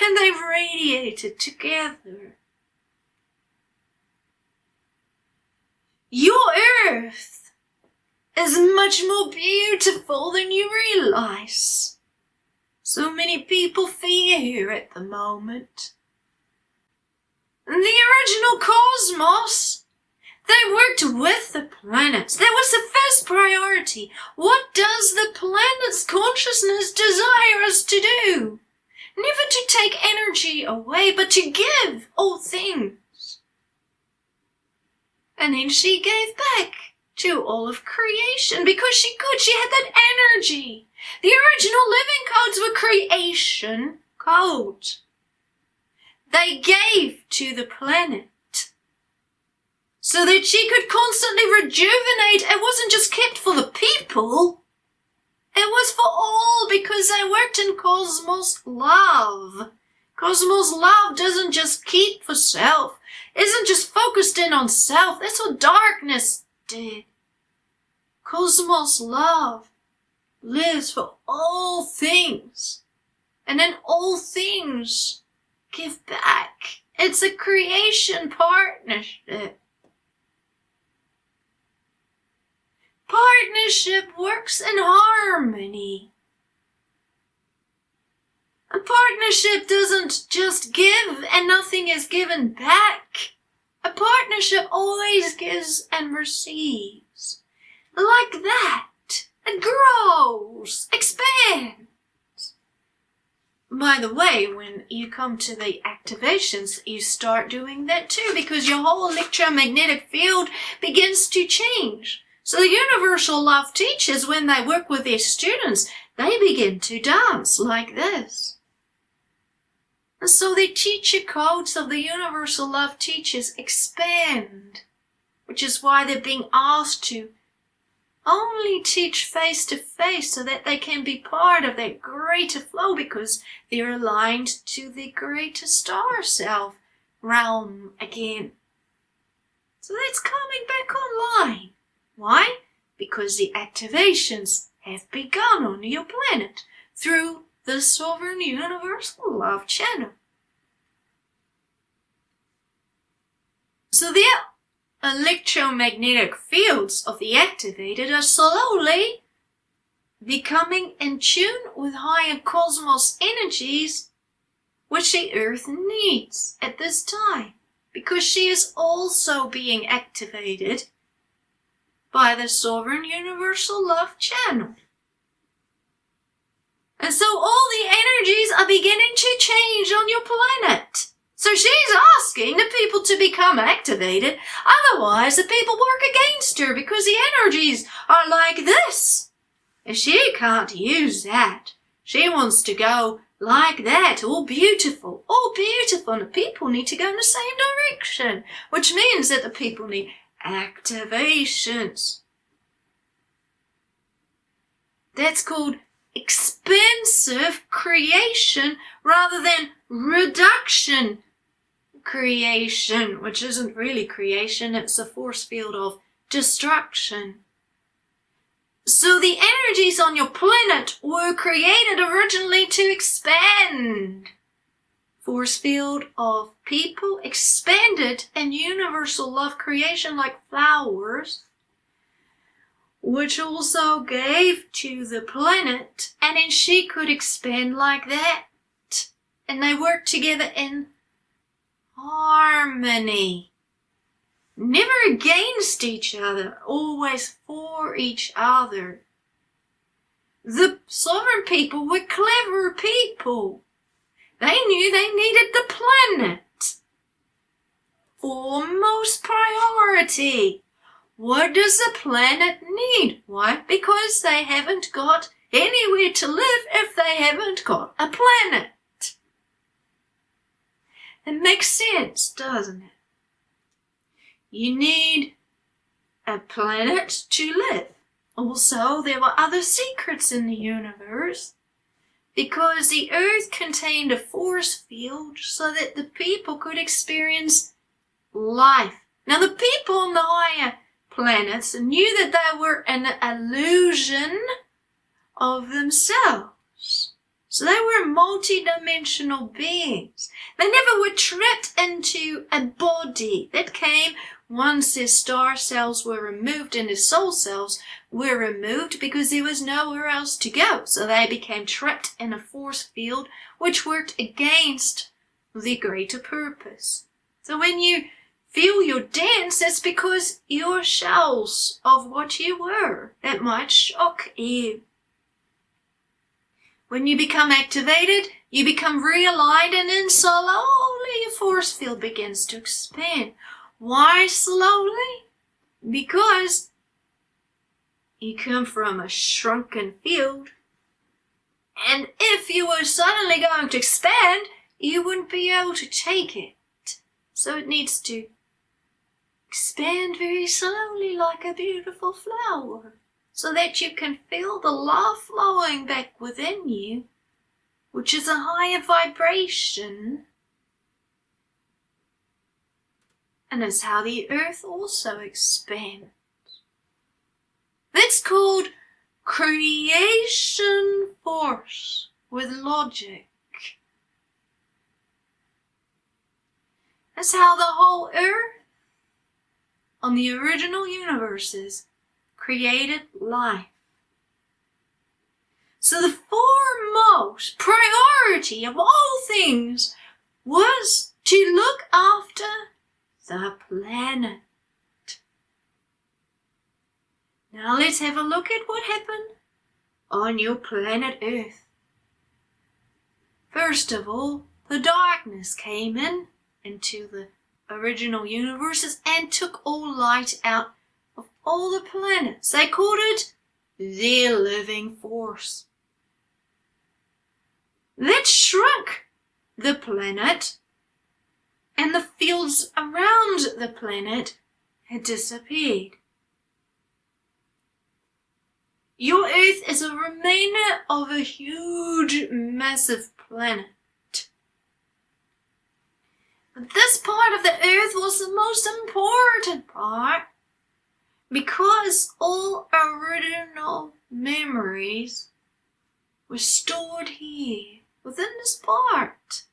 And they radiated together. Your earth is much more beautiful than you realize. So many people fear at the moment. In the original cosmos, they worked with the planets. That was the first priority. What does the planet's consciousness desire us to do? Never to take energy away, but to give all things. And then she gave back to all of creation because she could. She had that energy. The original living codes were creation codes. They gave to the planet so that she could constantly rejuvenate. It wasn't just kept for the people. It was for all, because they worked in cosmos love. Cosmos love doesn't just keep for self. Isn't just focused in on self. That's what darkness did. Cosmos love lives for all things. And in all things, give back. It's a creation partnership. Partnership works in harmony. A partnership doesn't just give and nothing is given back. A partnership always gives and receives. Like that. It grows, expands. By the way, when you come to the activations, you start doing that too, because your whole electromagnetic field begins to change. So the universal love teachers, when they work with their students, they begin to dance like this. And so the teacher codes of the universal love teachers expand, which is why they're being asked to only teach face to face so that they can be part of that greater flow because they're aligned to the greater star self realm again. So that's coming back online. Why? Because the activations have begun on your planet through the Sovereign Universal Love channel. So the electromagnetic fields of the activated are slowly becoming in tune with higher cosmos energies, which the Earth needs at this time, because she is also being activated by the Sovereign Universal Love channel. And so all the energies are beginning to change on your planet. So she's asking the people to become activated, otherwise the people work against her because the energies are like this. And she can't use that. She wants to go like that, all beautiful, and the people need to go in the same direction, which means that the people need activations. That's called expansive creation rather than reduction creation, which isn't really creation, it's a force field of destruction. So the energies on your planet were created originally to expand. Force field of people expanded in universal love creation like flowers, which also gave to the planet, and then she could expand like that. And they worked together in harmony. Never against each other, always for each other. The sovereign people were clever people. They knew they needed the planet. Foremost priority. What does the planet need? Why? Because they haven't got anywhere to live if they haven't got a planet. It makes sense, doesn't it? You need a planet to live. Also, there were other secrets in the universe because the Earth contained a force field so that the people could experience life. Now, the people on the higher planets knew that they were an illusion of themselves. So they were multi-dimensional beings. They never were trapped into a body. That came once their star cells were removed and their soul cells were removed because there was nowhere else to go. So they became trapped in a force field which worked against the greater purpose. So when you feel your dance, that's because you're shells of what you were. That might shock you. When you become activated, you become realigned, and then slowly your force field begins to expand. Why slowly? Because you come from a shrunken field, and if you were suddenly going to expand, you wouldn't be able to take it. So it needs to expand very slowly like a beautiful flower, so that you can feel the love flowing back within you, which is a higher vibration. And that's how the Earth also expands. That's called creation force with logic. That's how the whole Earth on the original universes created life. So the foremost priority of all things was to look after the planet. Now let's have a look at what happened on your planet Earth. First of all, the darkness came into the original universes and took all light out of all the planets. They called it the living force. That shrunk the planet, and the fields around the planet had disappeared. Your Earth is a remainder of a huge, massive planet. But this part of the Earth was the most important part, because all original memories were stored here within this part,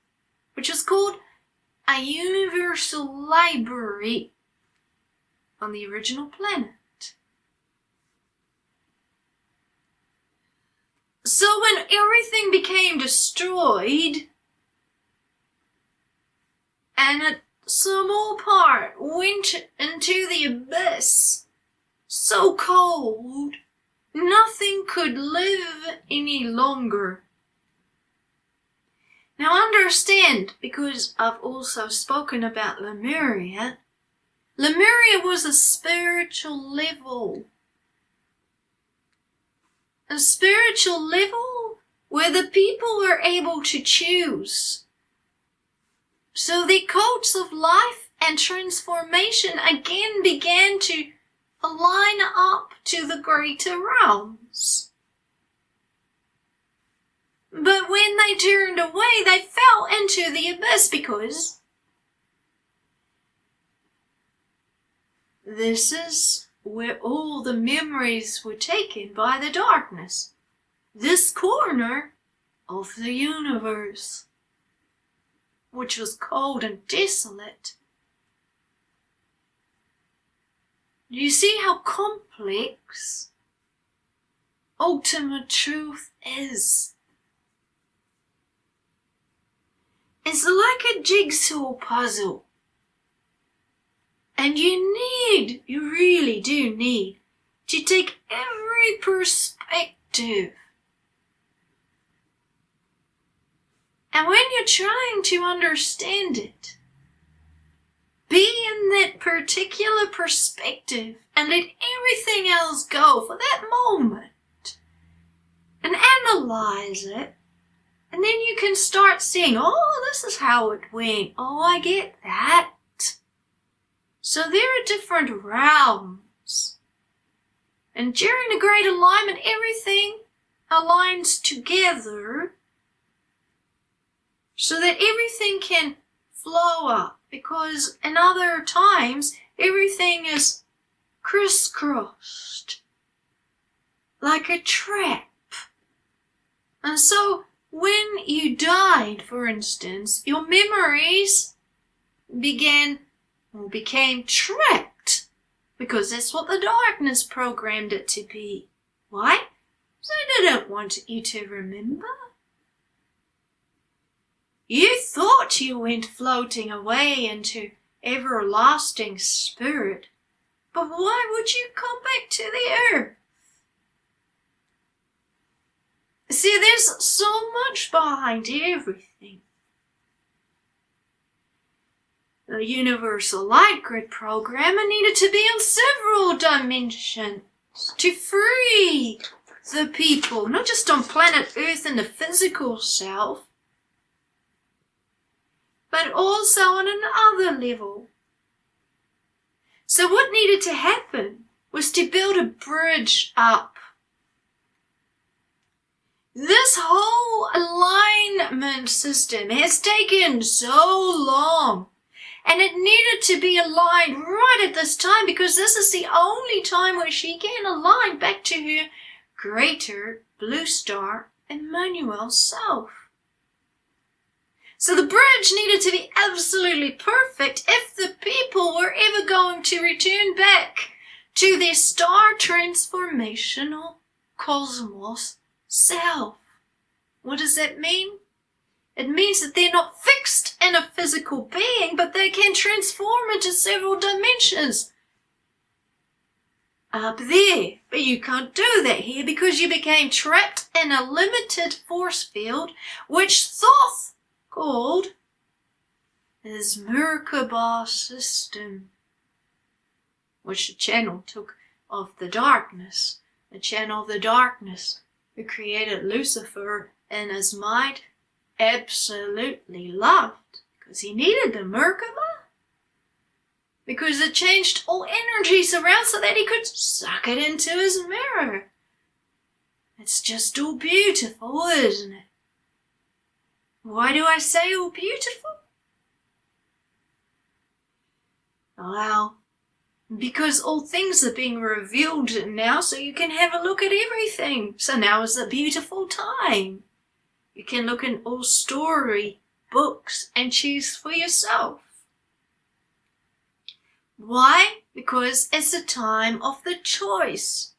which is called a universal library on the original planet. So when everything became destroyed, and a small part went into the abyss, so cold, nothing could live any longer. Now understand, because I've also spoken about Lemuria. Lemuria was a spiritual level. A spiritual level where the people were able to choose. So the codes of life and transformation again began to align up to the greater realms. But when they turned away, they fell into the abyss, because this is where all the memories were taken by the darkness. This corner of the universe, which was cold and desolate. Do you see how complex ultimate truth is? It's like a jigsaw puzzle. And you really do need, to take every perspective. And when you're trying to understand it, be in that particular perspective and let everything else go for that moment. And analyze it. And then you can start seeing, oh, this is how it went. Oh, I get that. So there are different realms. And during the Great Alignment, everything aligns together so that everything can flow up. Because in other times, everything is crisscrossed like a trap. And so when you died, for instance, your memories became trapped, because that's what the darkness programmed it to be. Why? So they didn't want you to remember. You thought you went floating away into everlasting spirit, but why would you come back to the earth? See, there's so much behind everything. The Universal Light Grid program needed to be in several dimensions to free the people, not just on planet Earth in the physical self, but also on another level. So what needed to happen was to build a bridge up. This whole alignment system has taken so long, and it needed to be aligned right at this time, because this is the only time where she can align back to her greater blue star Emmanuel self. So the bridge needed to be absolutely perfect if the people were ever going to return back to their star transformational cosmos self. What does that mean? It means that they're not fixed in a physical being, but they can transform into several dimensions up there. But you can't do that here, because you became trapped in a limited force field, which Thoth called his Merkaba system, which the channel took of the darkness. The channel of the darkness who created Lucifer in his mind absolutely loved because he needed the Merkaba. Because it changed all energies around so that he could suck it into his mirror. It's just all beautiful, isn't it? Why do I say all beautiful? Well, because all things are being revealed now so you can have a look at everything. So now is a beautiful time. You can look in all story books and choose for yourself. Why? Because it's the time of the choice.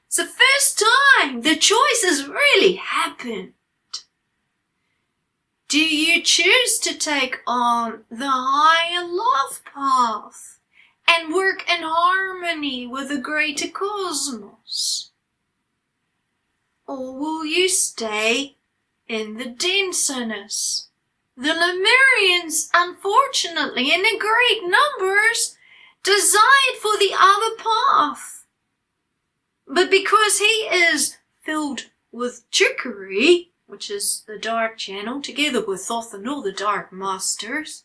It's the first time the choice has really happened. Do you choose to take on the higher love path and work in harmony with the greater cosmos? Or will you stay in the denseness? The Lemurians, unfortunately, in the great numbers, desired for the other path. But because he is filled with trickery, which is the dark channel, together with Thoth and all the dark masters,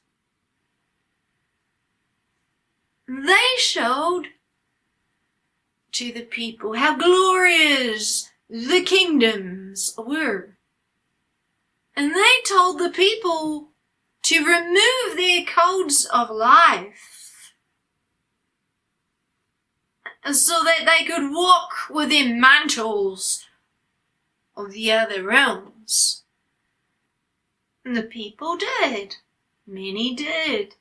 they showed to the people how glorious the kingdoms were. And they told the people to remove their codes of life so that they could walk within mantles of the other realms. And the people did. Many did.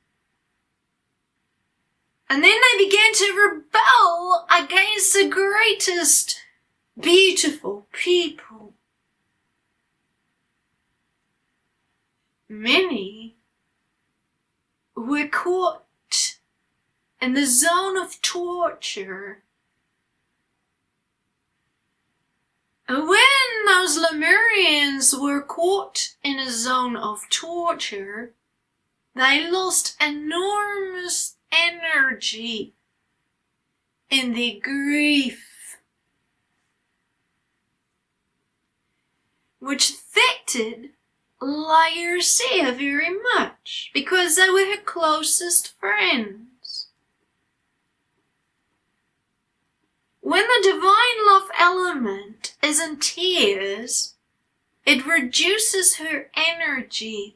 And then they began to rebel against the greatest beautiful people. Many were caught in the zone of torture. And when those Lemurians were caught in a zone of torture, they lost enormous energy in their grief, which affected CAEAYARON very much because they were her closest friends. When the divine love element is in tears, it reduces her energy.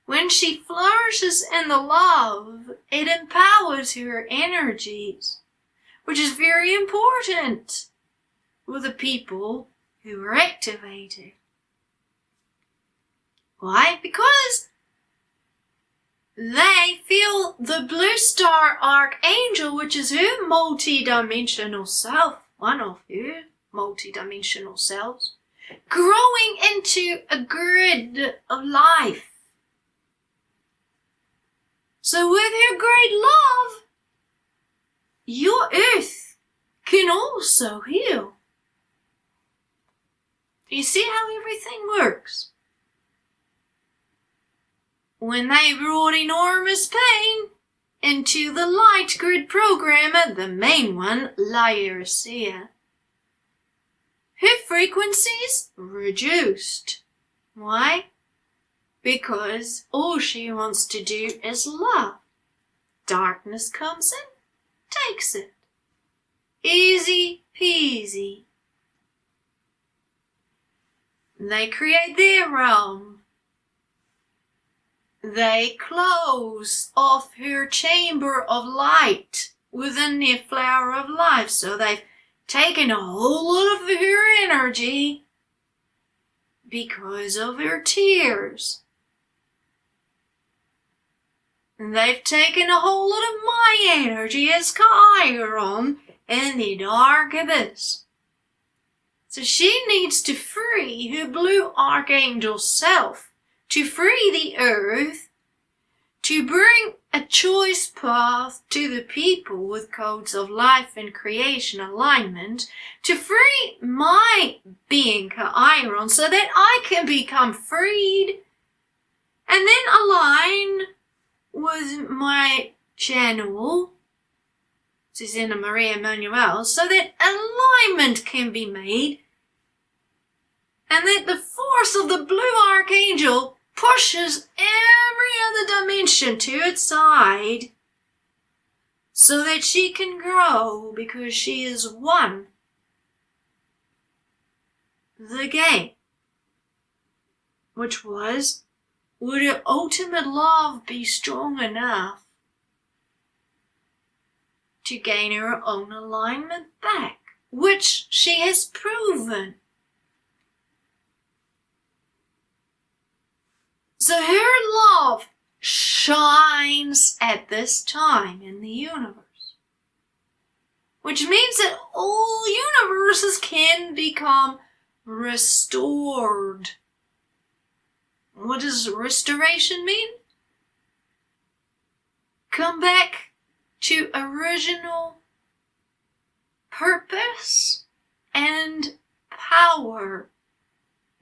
When she flourishes in the love, it empowers her energies, which is very important with the people who are activated. Why? Because they feel the blue star archangel, which is her multi-dimensional self, one of her multi-dimensional selves, growing into a grid of life. So with her great love, your earth can also heal. Do you see how everything works? When they brought enormous pain into the light grid programmer, the main one, CAEAYARON, her frequencies reduced. Why? Because all she wants to do is love. Darkness comes in, takes it. Easy peasy. They create their realm. They close off her chamber of light within their flower of life. So they've taken a whole lot of her energy because of her tears. And they've taken a whole lot of my energy as CAEAYARON in the dark abyss. So she needs to free her blue archangel self, to free the earth, to bring a choice path to the people with codes of life and creation alignment, to free my being CAEAYARON so that I can become freed and then align with my channel, Suzanna Emmanuel, so that alignment can be made and that the force of the blue archangel pushes every other dimension to its side so that she can grow because she is one. The game, which was, would her ultimate love be strong enough to gain her own alignment back, which she has proven. So her love shines at this time in the universe, which means that all universes can become restored. What does restoration mean? Come back to original purpose and power.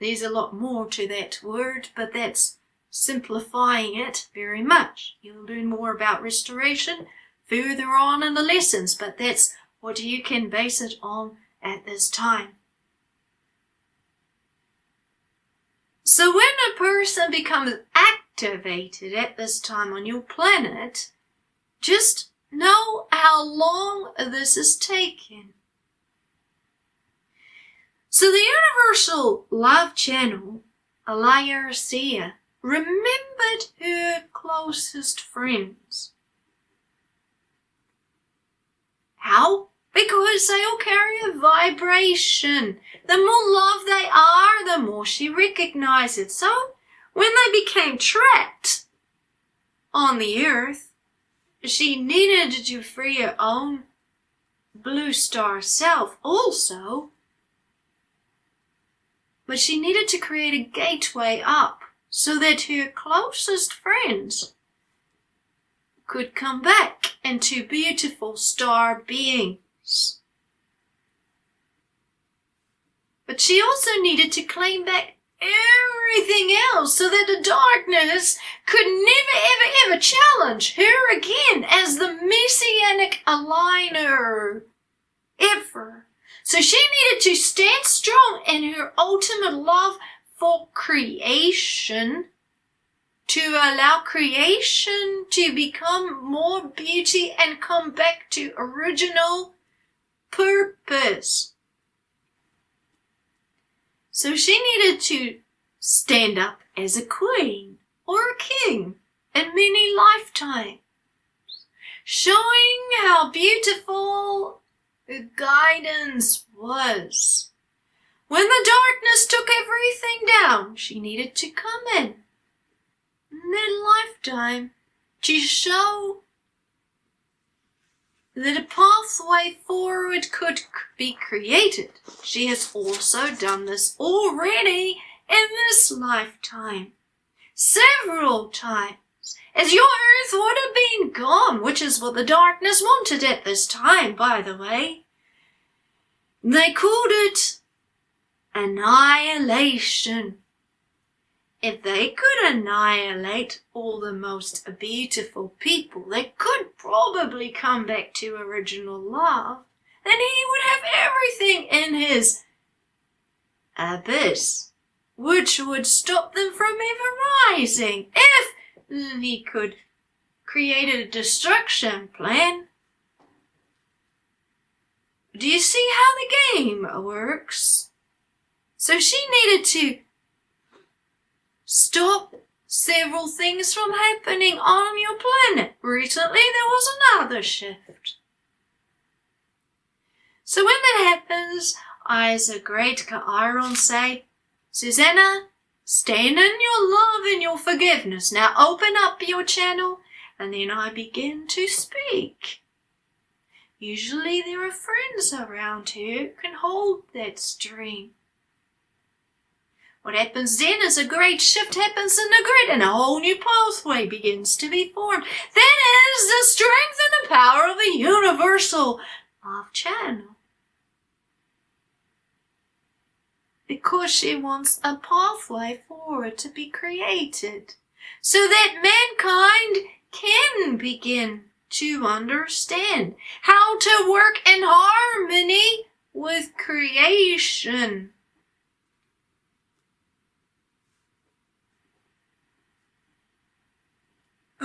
There's a lot more to that word, but that's simplifying it very much. You'll learn more about restoration further on in the lessons, but that's what you can base it on at this time. So when a person becomes activated at this time on your planet, just know how long this is taking. So the universal love channel, CAEAYARON, remembered her closest friends. How? Because they all carry a vibration. The more love they are, the more she recognizes. So when they became trapped on the earth, she needed to free her own blue star self also. But she needed to create a gateway up so that her closest friends could come back into beautiful star beings. But she also needed to claim back everything else so that the darkness could never, ever challenge her again as the messianic aligner ever. So she needed to stand strong in her ultimate love for creation, to allow creation to become more beauty and come back to original purpose. So she needed to stand up as a queen or a king in many lifetimes, showing how beautiful the guidance was. When the darkness took everything down, she needed to come in that lifetime to show that a pathway forward could be created. She has also done this already in this lifetime, several times, as your earth would have been gone, which is what the darkness wanted at this time, by the way. They called it annihilation. If they could annihilate all the most beautiful people, they could probably come back to original love. Then he would have everything in his abyss, which would stop them from ever rising. If he could create a destruction plan. Do you see how the game works? So she needed to stop several things from happening on your planet. Recently there was another shift. So when that happens, I as a great CAEAYARON say, Suzanna, stand in your love and your forgiveness. Now open up your channel, and then I begin to speak. Usually there are friends around who can hold that stream. What happens then is a great shift happens in the grid and a whole new pathway begins to be formed. That is the strength and the power of the universal love channel. Because she wants a pathway forward to be created so that mankind can begin to understand how to work in harmony with creation.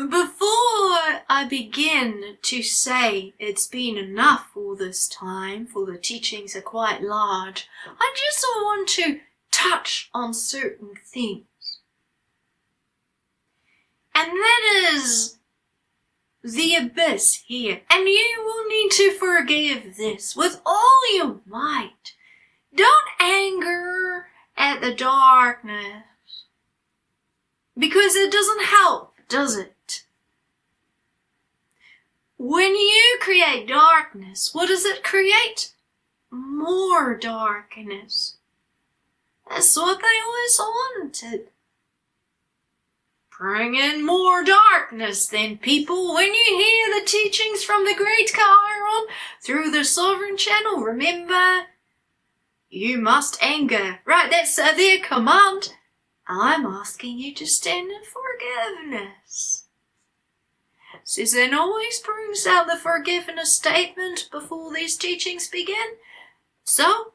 Before I begin to say it's been enough for this time, for the teachings are quite large, I just want to touch on certain things. And that is the abyss here. And you will need to forgive this with all your might. Don't anger at the darkness, because it doesn't help, does it? When you create darkness, what does it create? More darkness. That's what they always wanted. Bring in more darkness then, people. When you hear the teachings from the great CAEAYARON through the sovereign channel, remember, you must anger. Right, that's their command. I'm asking you to stand in forgiveness. Suzanna always brings out the forgiveness statement before these teachings begin. So,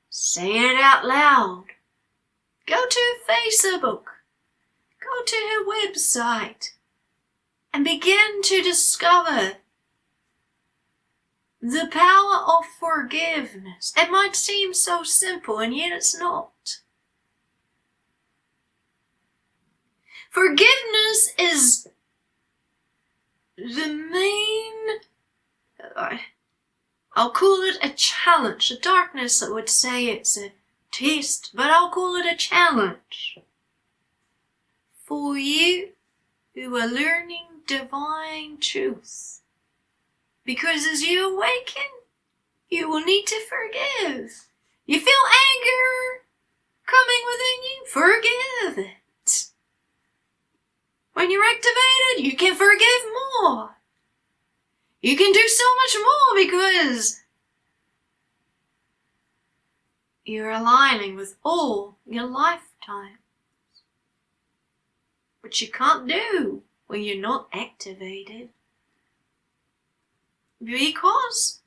say it out loud. Go to Facebook. Go to her website and begin to discover the power of forgiveness. It might seem so simple, and yet it's not. Forgiveness is the main, I'll call it a challenge. The darkness would say it's a test, but I'll call it a challenge for you who are learning divine truth. Because as you awaken, you will need to forgive. You feel anger coming within you? Forgive it. When you're activated, you can forgive more. You can do so much more because you're aligning with all your lifetime. Which you can't do when you're not activated. Because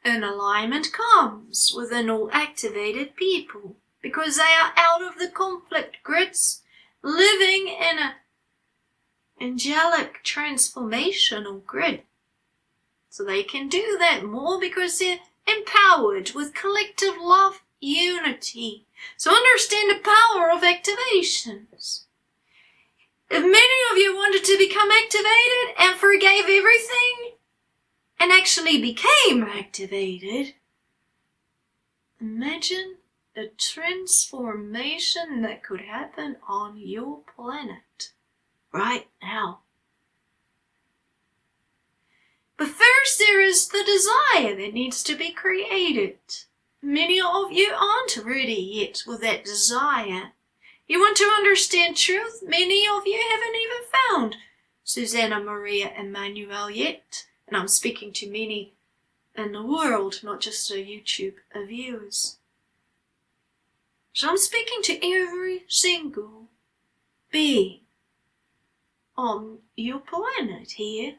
an alignment comes within all activated people. Because they are out of the conflict grids, living in an angelic transformational grid. So they can do that more because they're empowered with collective love, unity. So understand the power of activations. If many of you wanted to become activated and forgave everything and actually became activated, imagine the transformation that could happen on your planet right now. But first there is the desire that needs to be created. Many of you aren't ready yet with that desire. You want to understand truth? Many of you haven't even found Suzanna, Maria, Emmanuel yet. And I'm speaking to many in the world, not just the YouTube viewers. So I'm speaking to every single being on your planet here.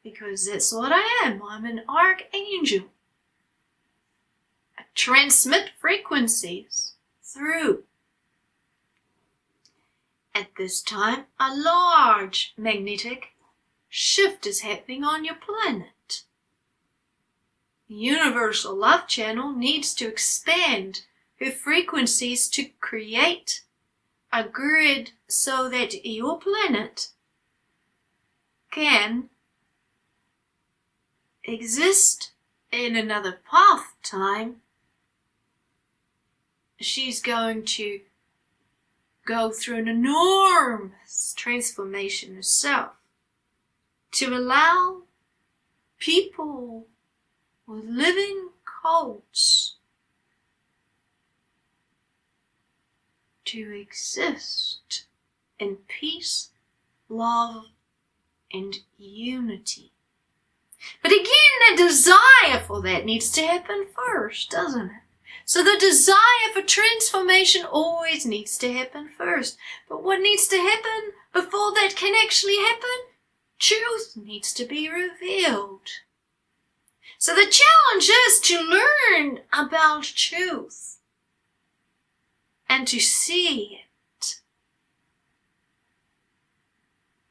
Because that's what I am. I'm an archangel. I transmit frequencies through. At this time, a large magnetic shift is happening on your planet. The universal love channel needs to expand her frequencies to create a grid so that your planet can exist in another path time. She's going to go through an enormous transformation herself to allow people with living codes to exist in peace, love, and unity. But again, the desire for that needs to happen first, doesn't it? So the desire for transformation always needs to happen first. But what needs to happen before that can actually happen? Truth needs to be revealed. So the challenge is to learn about truth and to see it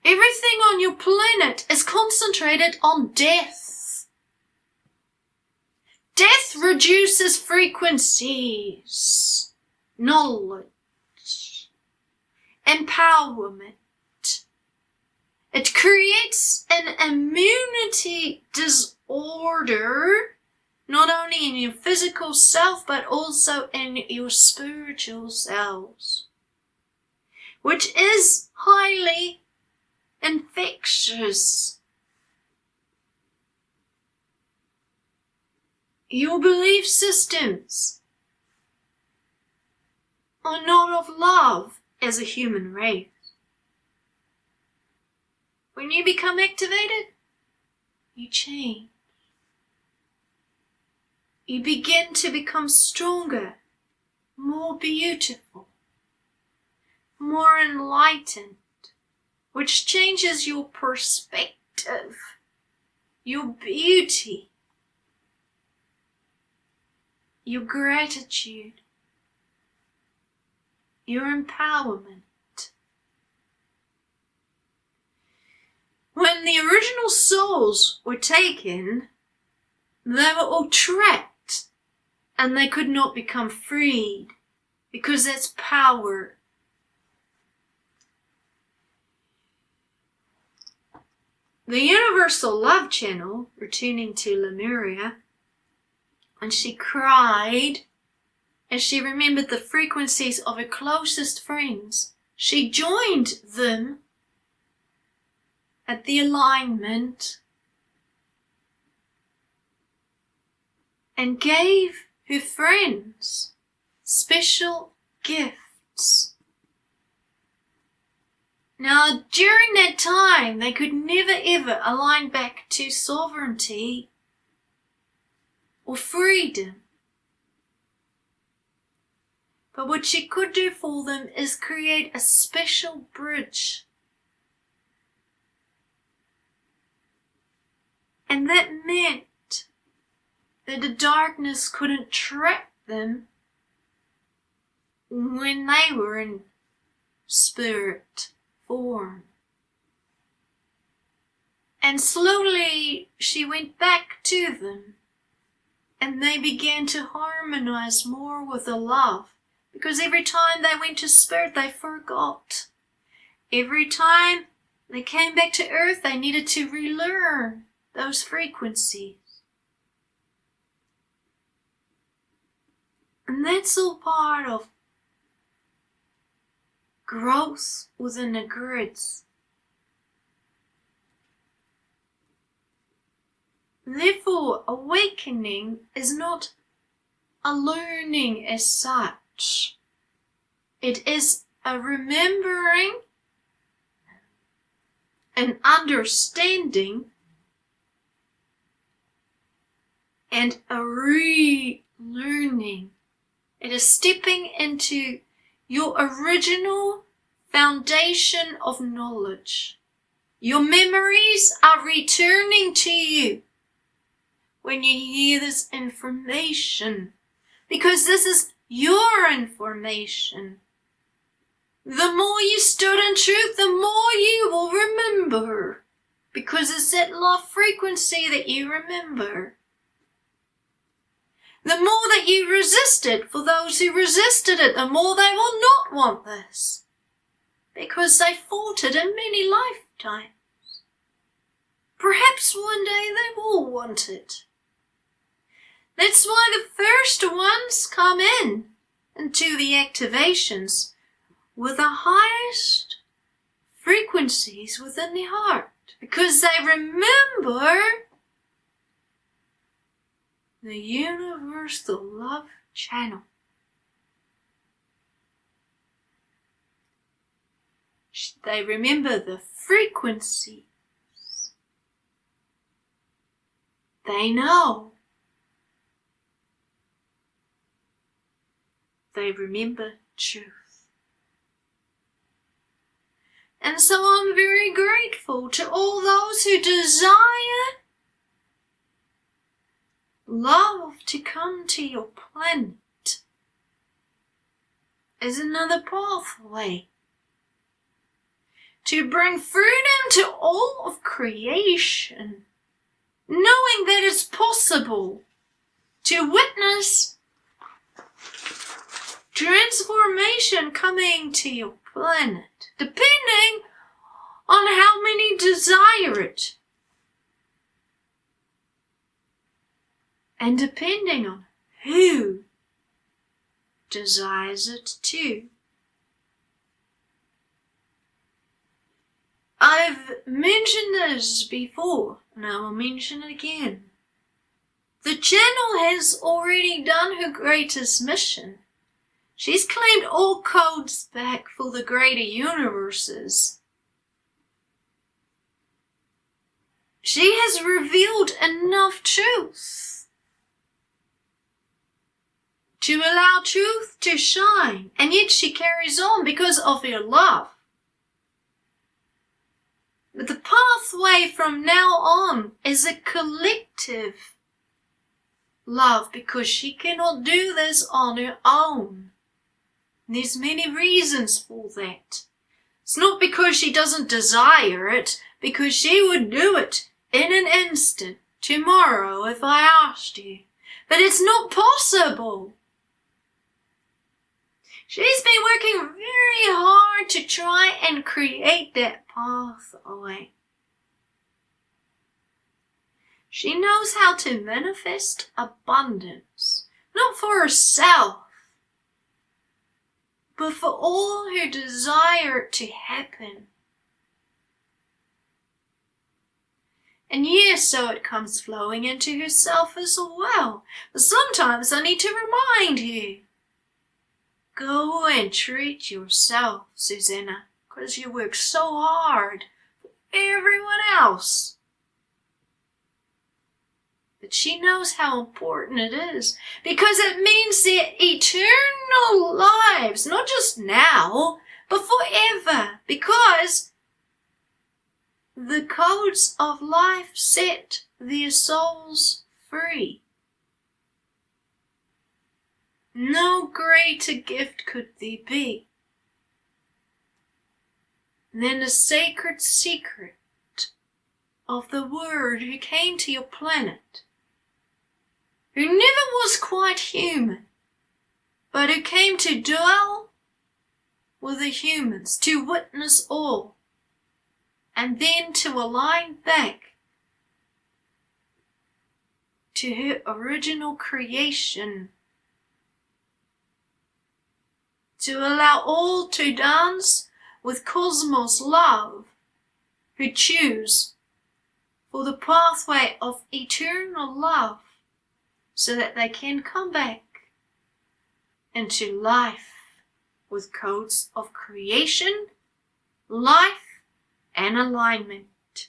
Everything on your planet is concentrated on death. Death reduces frequencies, knowledge, empowerment. It creates an immunity disorder, not only in your physical self, but also in your spiritual selves, which is highly infectious. Your belief systems are not of love as a human race. When you become activated, you change. You begin to become stronger, more beautiful, more enlightened, which changes your perspective, your beauty, your gratitude, your empowerment. When the original souls were taken, they were all trapped and they could not become freed because that's power. The Universal Love Channel, returning to Lemuria, and she cried as she remembered the frequencies of her closest friends. She joined them at the alignment and gave her friends special gifts. Now, during that time, they could never ever align back to sovereignty or freedom. But what she could do for them is create a special bridge. And that meant that the darkness couldn't trap them when they were in spirit form. And slowly she went back to them, and they began to harmonize more with the love, because every time they went to spirit, they forgot. Every time they came back to earth, they needed to relearn those frequencies. And that's all part of growth within the grids. Therefore, awakening is not a learning as such. It is a remembering and understanding and a relearning. It is stepping into your original foundation of knowledge. Your memories are returning to you when you hear this information, because this is your information. The more you stood in truth, the more you will remember, because it's that love frequency that you remember. The more that you resisted, for those who resisted it, the more they will not want this, because they fought it in many lifetimes. Perhaps one day they will want it. That's why the first ones come into the activations with the highest frequencies within the heart, because they remember the Universal Love Channel. They remember the frequencies. They know. They remember truth. And so I'm very grateful to all those who desire love to come to your planet as another pathway to bring freedom to all of creation, knowing that it's possible to witness transformation coming to your planet, depending on how many desire it, and depending on who desires it too. I've mentioned this before, and I will mention it again. The channel has already done her greatest mission. She's claimed all codes back for the greater universes. She has revealed enough truth to allow truth to shine, and yet she carries on because of her love. But the pathway from now on is a collective love, because she cannot do this on her own. There's many reasons for that. It's not because she doesn't desire it, because she would do it in an instant, tomorrow, if I asked you. But it's not possible. She's been working very hard to try and create that pathway. She knows how to manifest abundance, not for herself, but for all who desire it to happen. And yes, so it comes flowing into herself as well. But sometimes I need to remind you, go and treat yourself, Suzanna, because you work so hard for everyone else. But she knows how important it is, because it means their eternal lives, not just now, but forever, because the codes of life set their souls free. No greater gift could there be than the sacred secret of the Word who came to your planet, who never was quite human, but who came to dwell with the humans, to witness all, and then to align back to her original creation, to allow all to dance with cosmos love, who choose for the pathway of eternal love, so that they can come back into life with codes of creation, life, and alignment.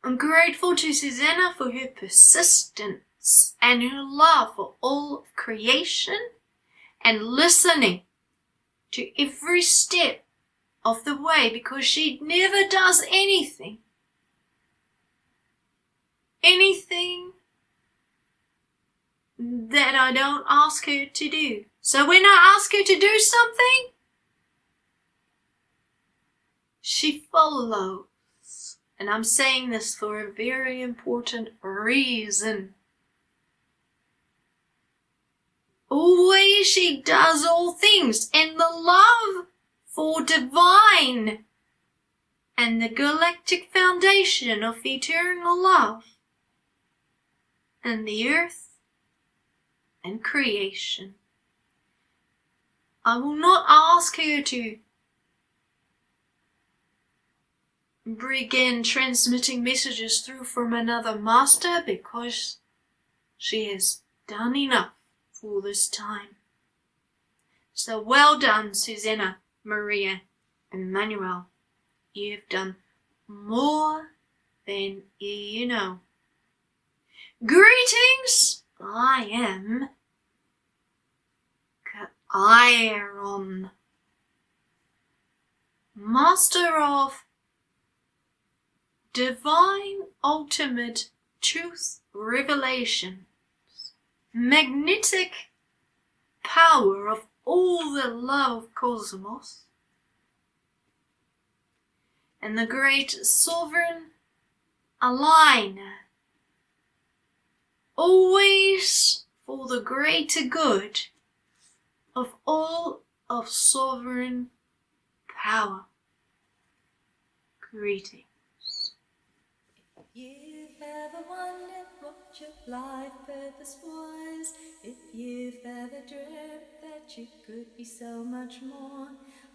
I'm grateful to Suzanna for her persistence and her love for all of creation, and listening to every step of the way, because she never does anything that I don't ask her to do. So when I ask her to do something, she follows. And I'm saying this for a very important reason. Always she does all things in the love for divine and the galactic foundation of eternal love and the earth and creation. I will not ask her to begin transmitting messages through from another master, because she has done enough for this time. So well done, Suzanna, Maria, and Emmanuel. You've done more than you know. Greetings, I am CAEAYARON, Master of Divine Ultimate Truth Revelations, magnetic power of all the love of cosmos, and the great sovereign align, always for the greater good of all of sovereign power. Greetings. You've ever wondered what your life purpose was, if you've ever dreamt that you could be so much more,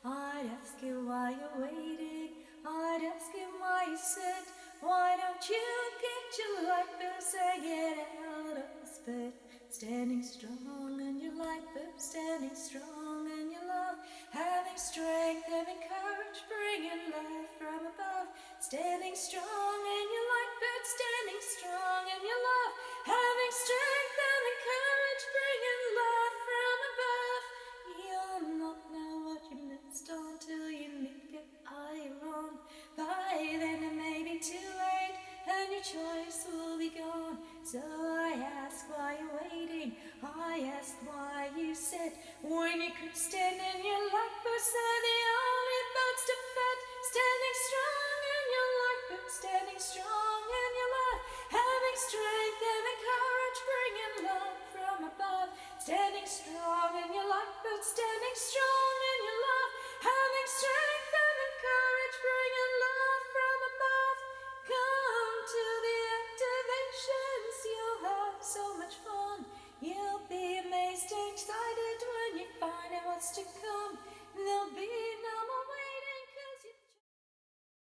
I'd ask you why you're waiting, I'd ask you why you sit, why don't you get your light bulbs and get out of this bed, standing strong in your light bulb, standing strong in your love, having strength, having courage, bringing life from above, standing strong in your light bulb, standing strong in your love, having strength, having courage, bringing life from above. You'll not know what you missed until you meet CAEAYARON. By then it may be too late and your choice will be gone. So I ask why you're waiting, I ask why you said, when you could stand in your light, but say the only boats to fit, standing strong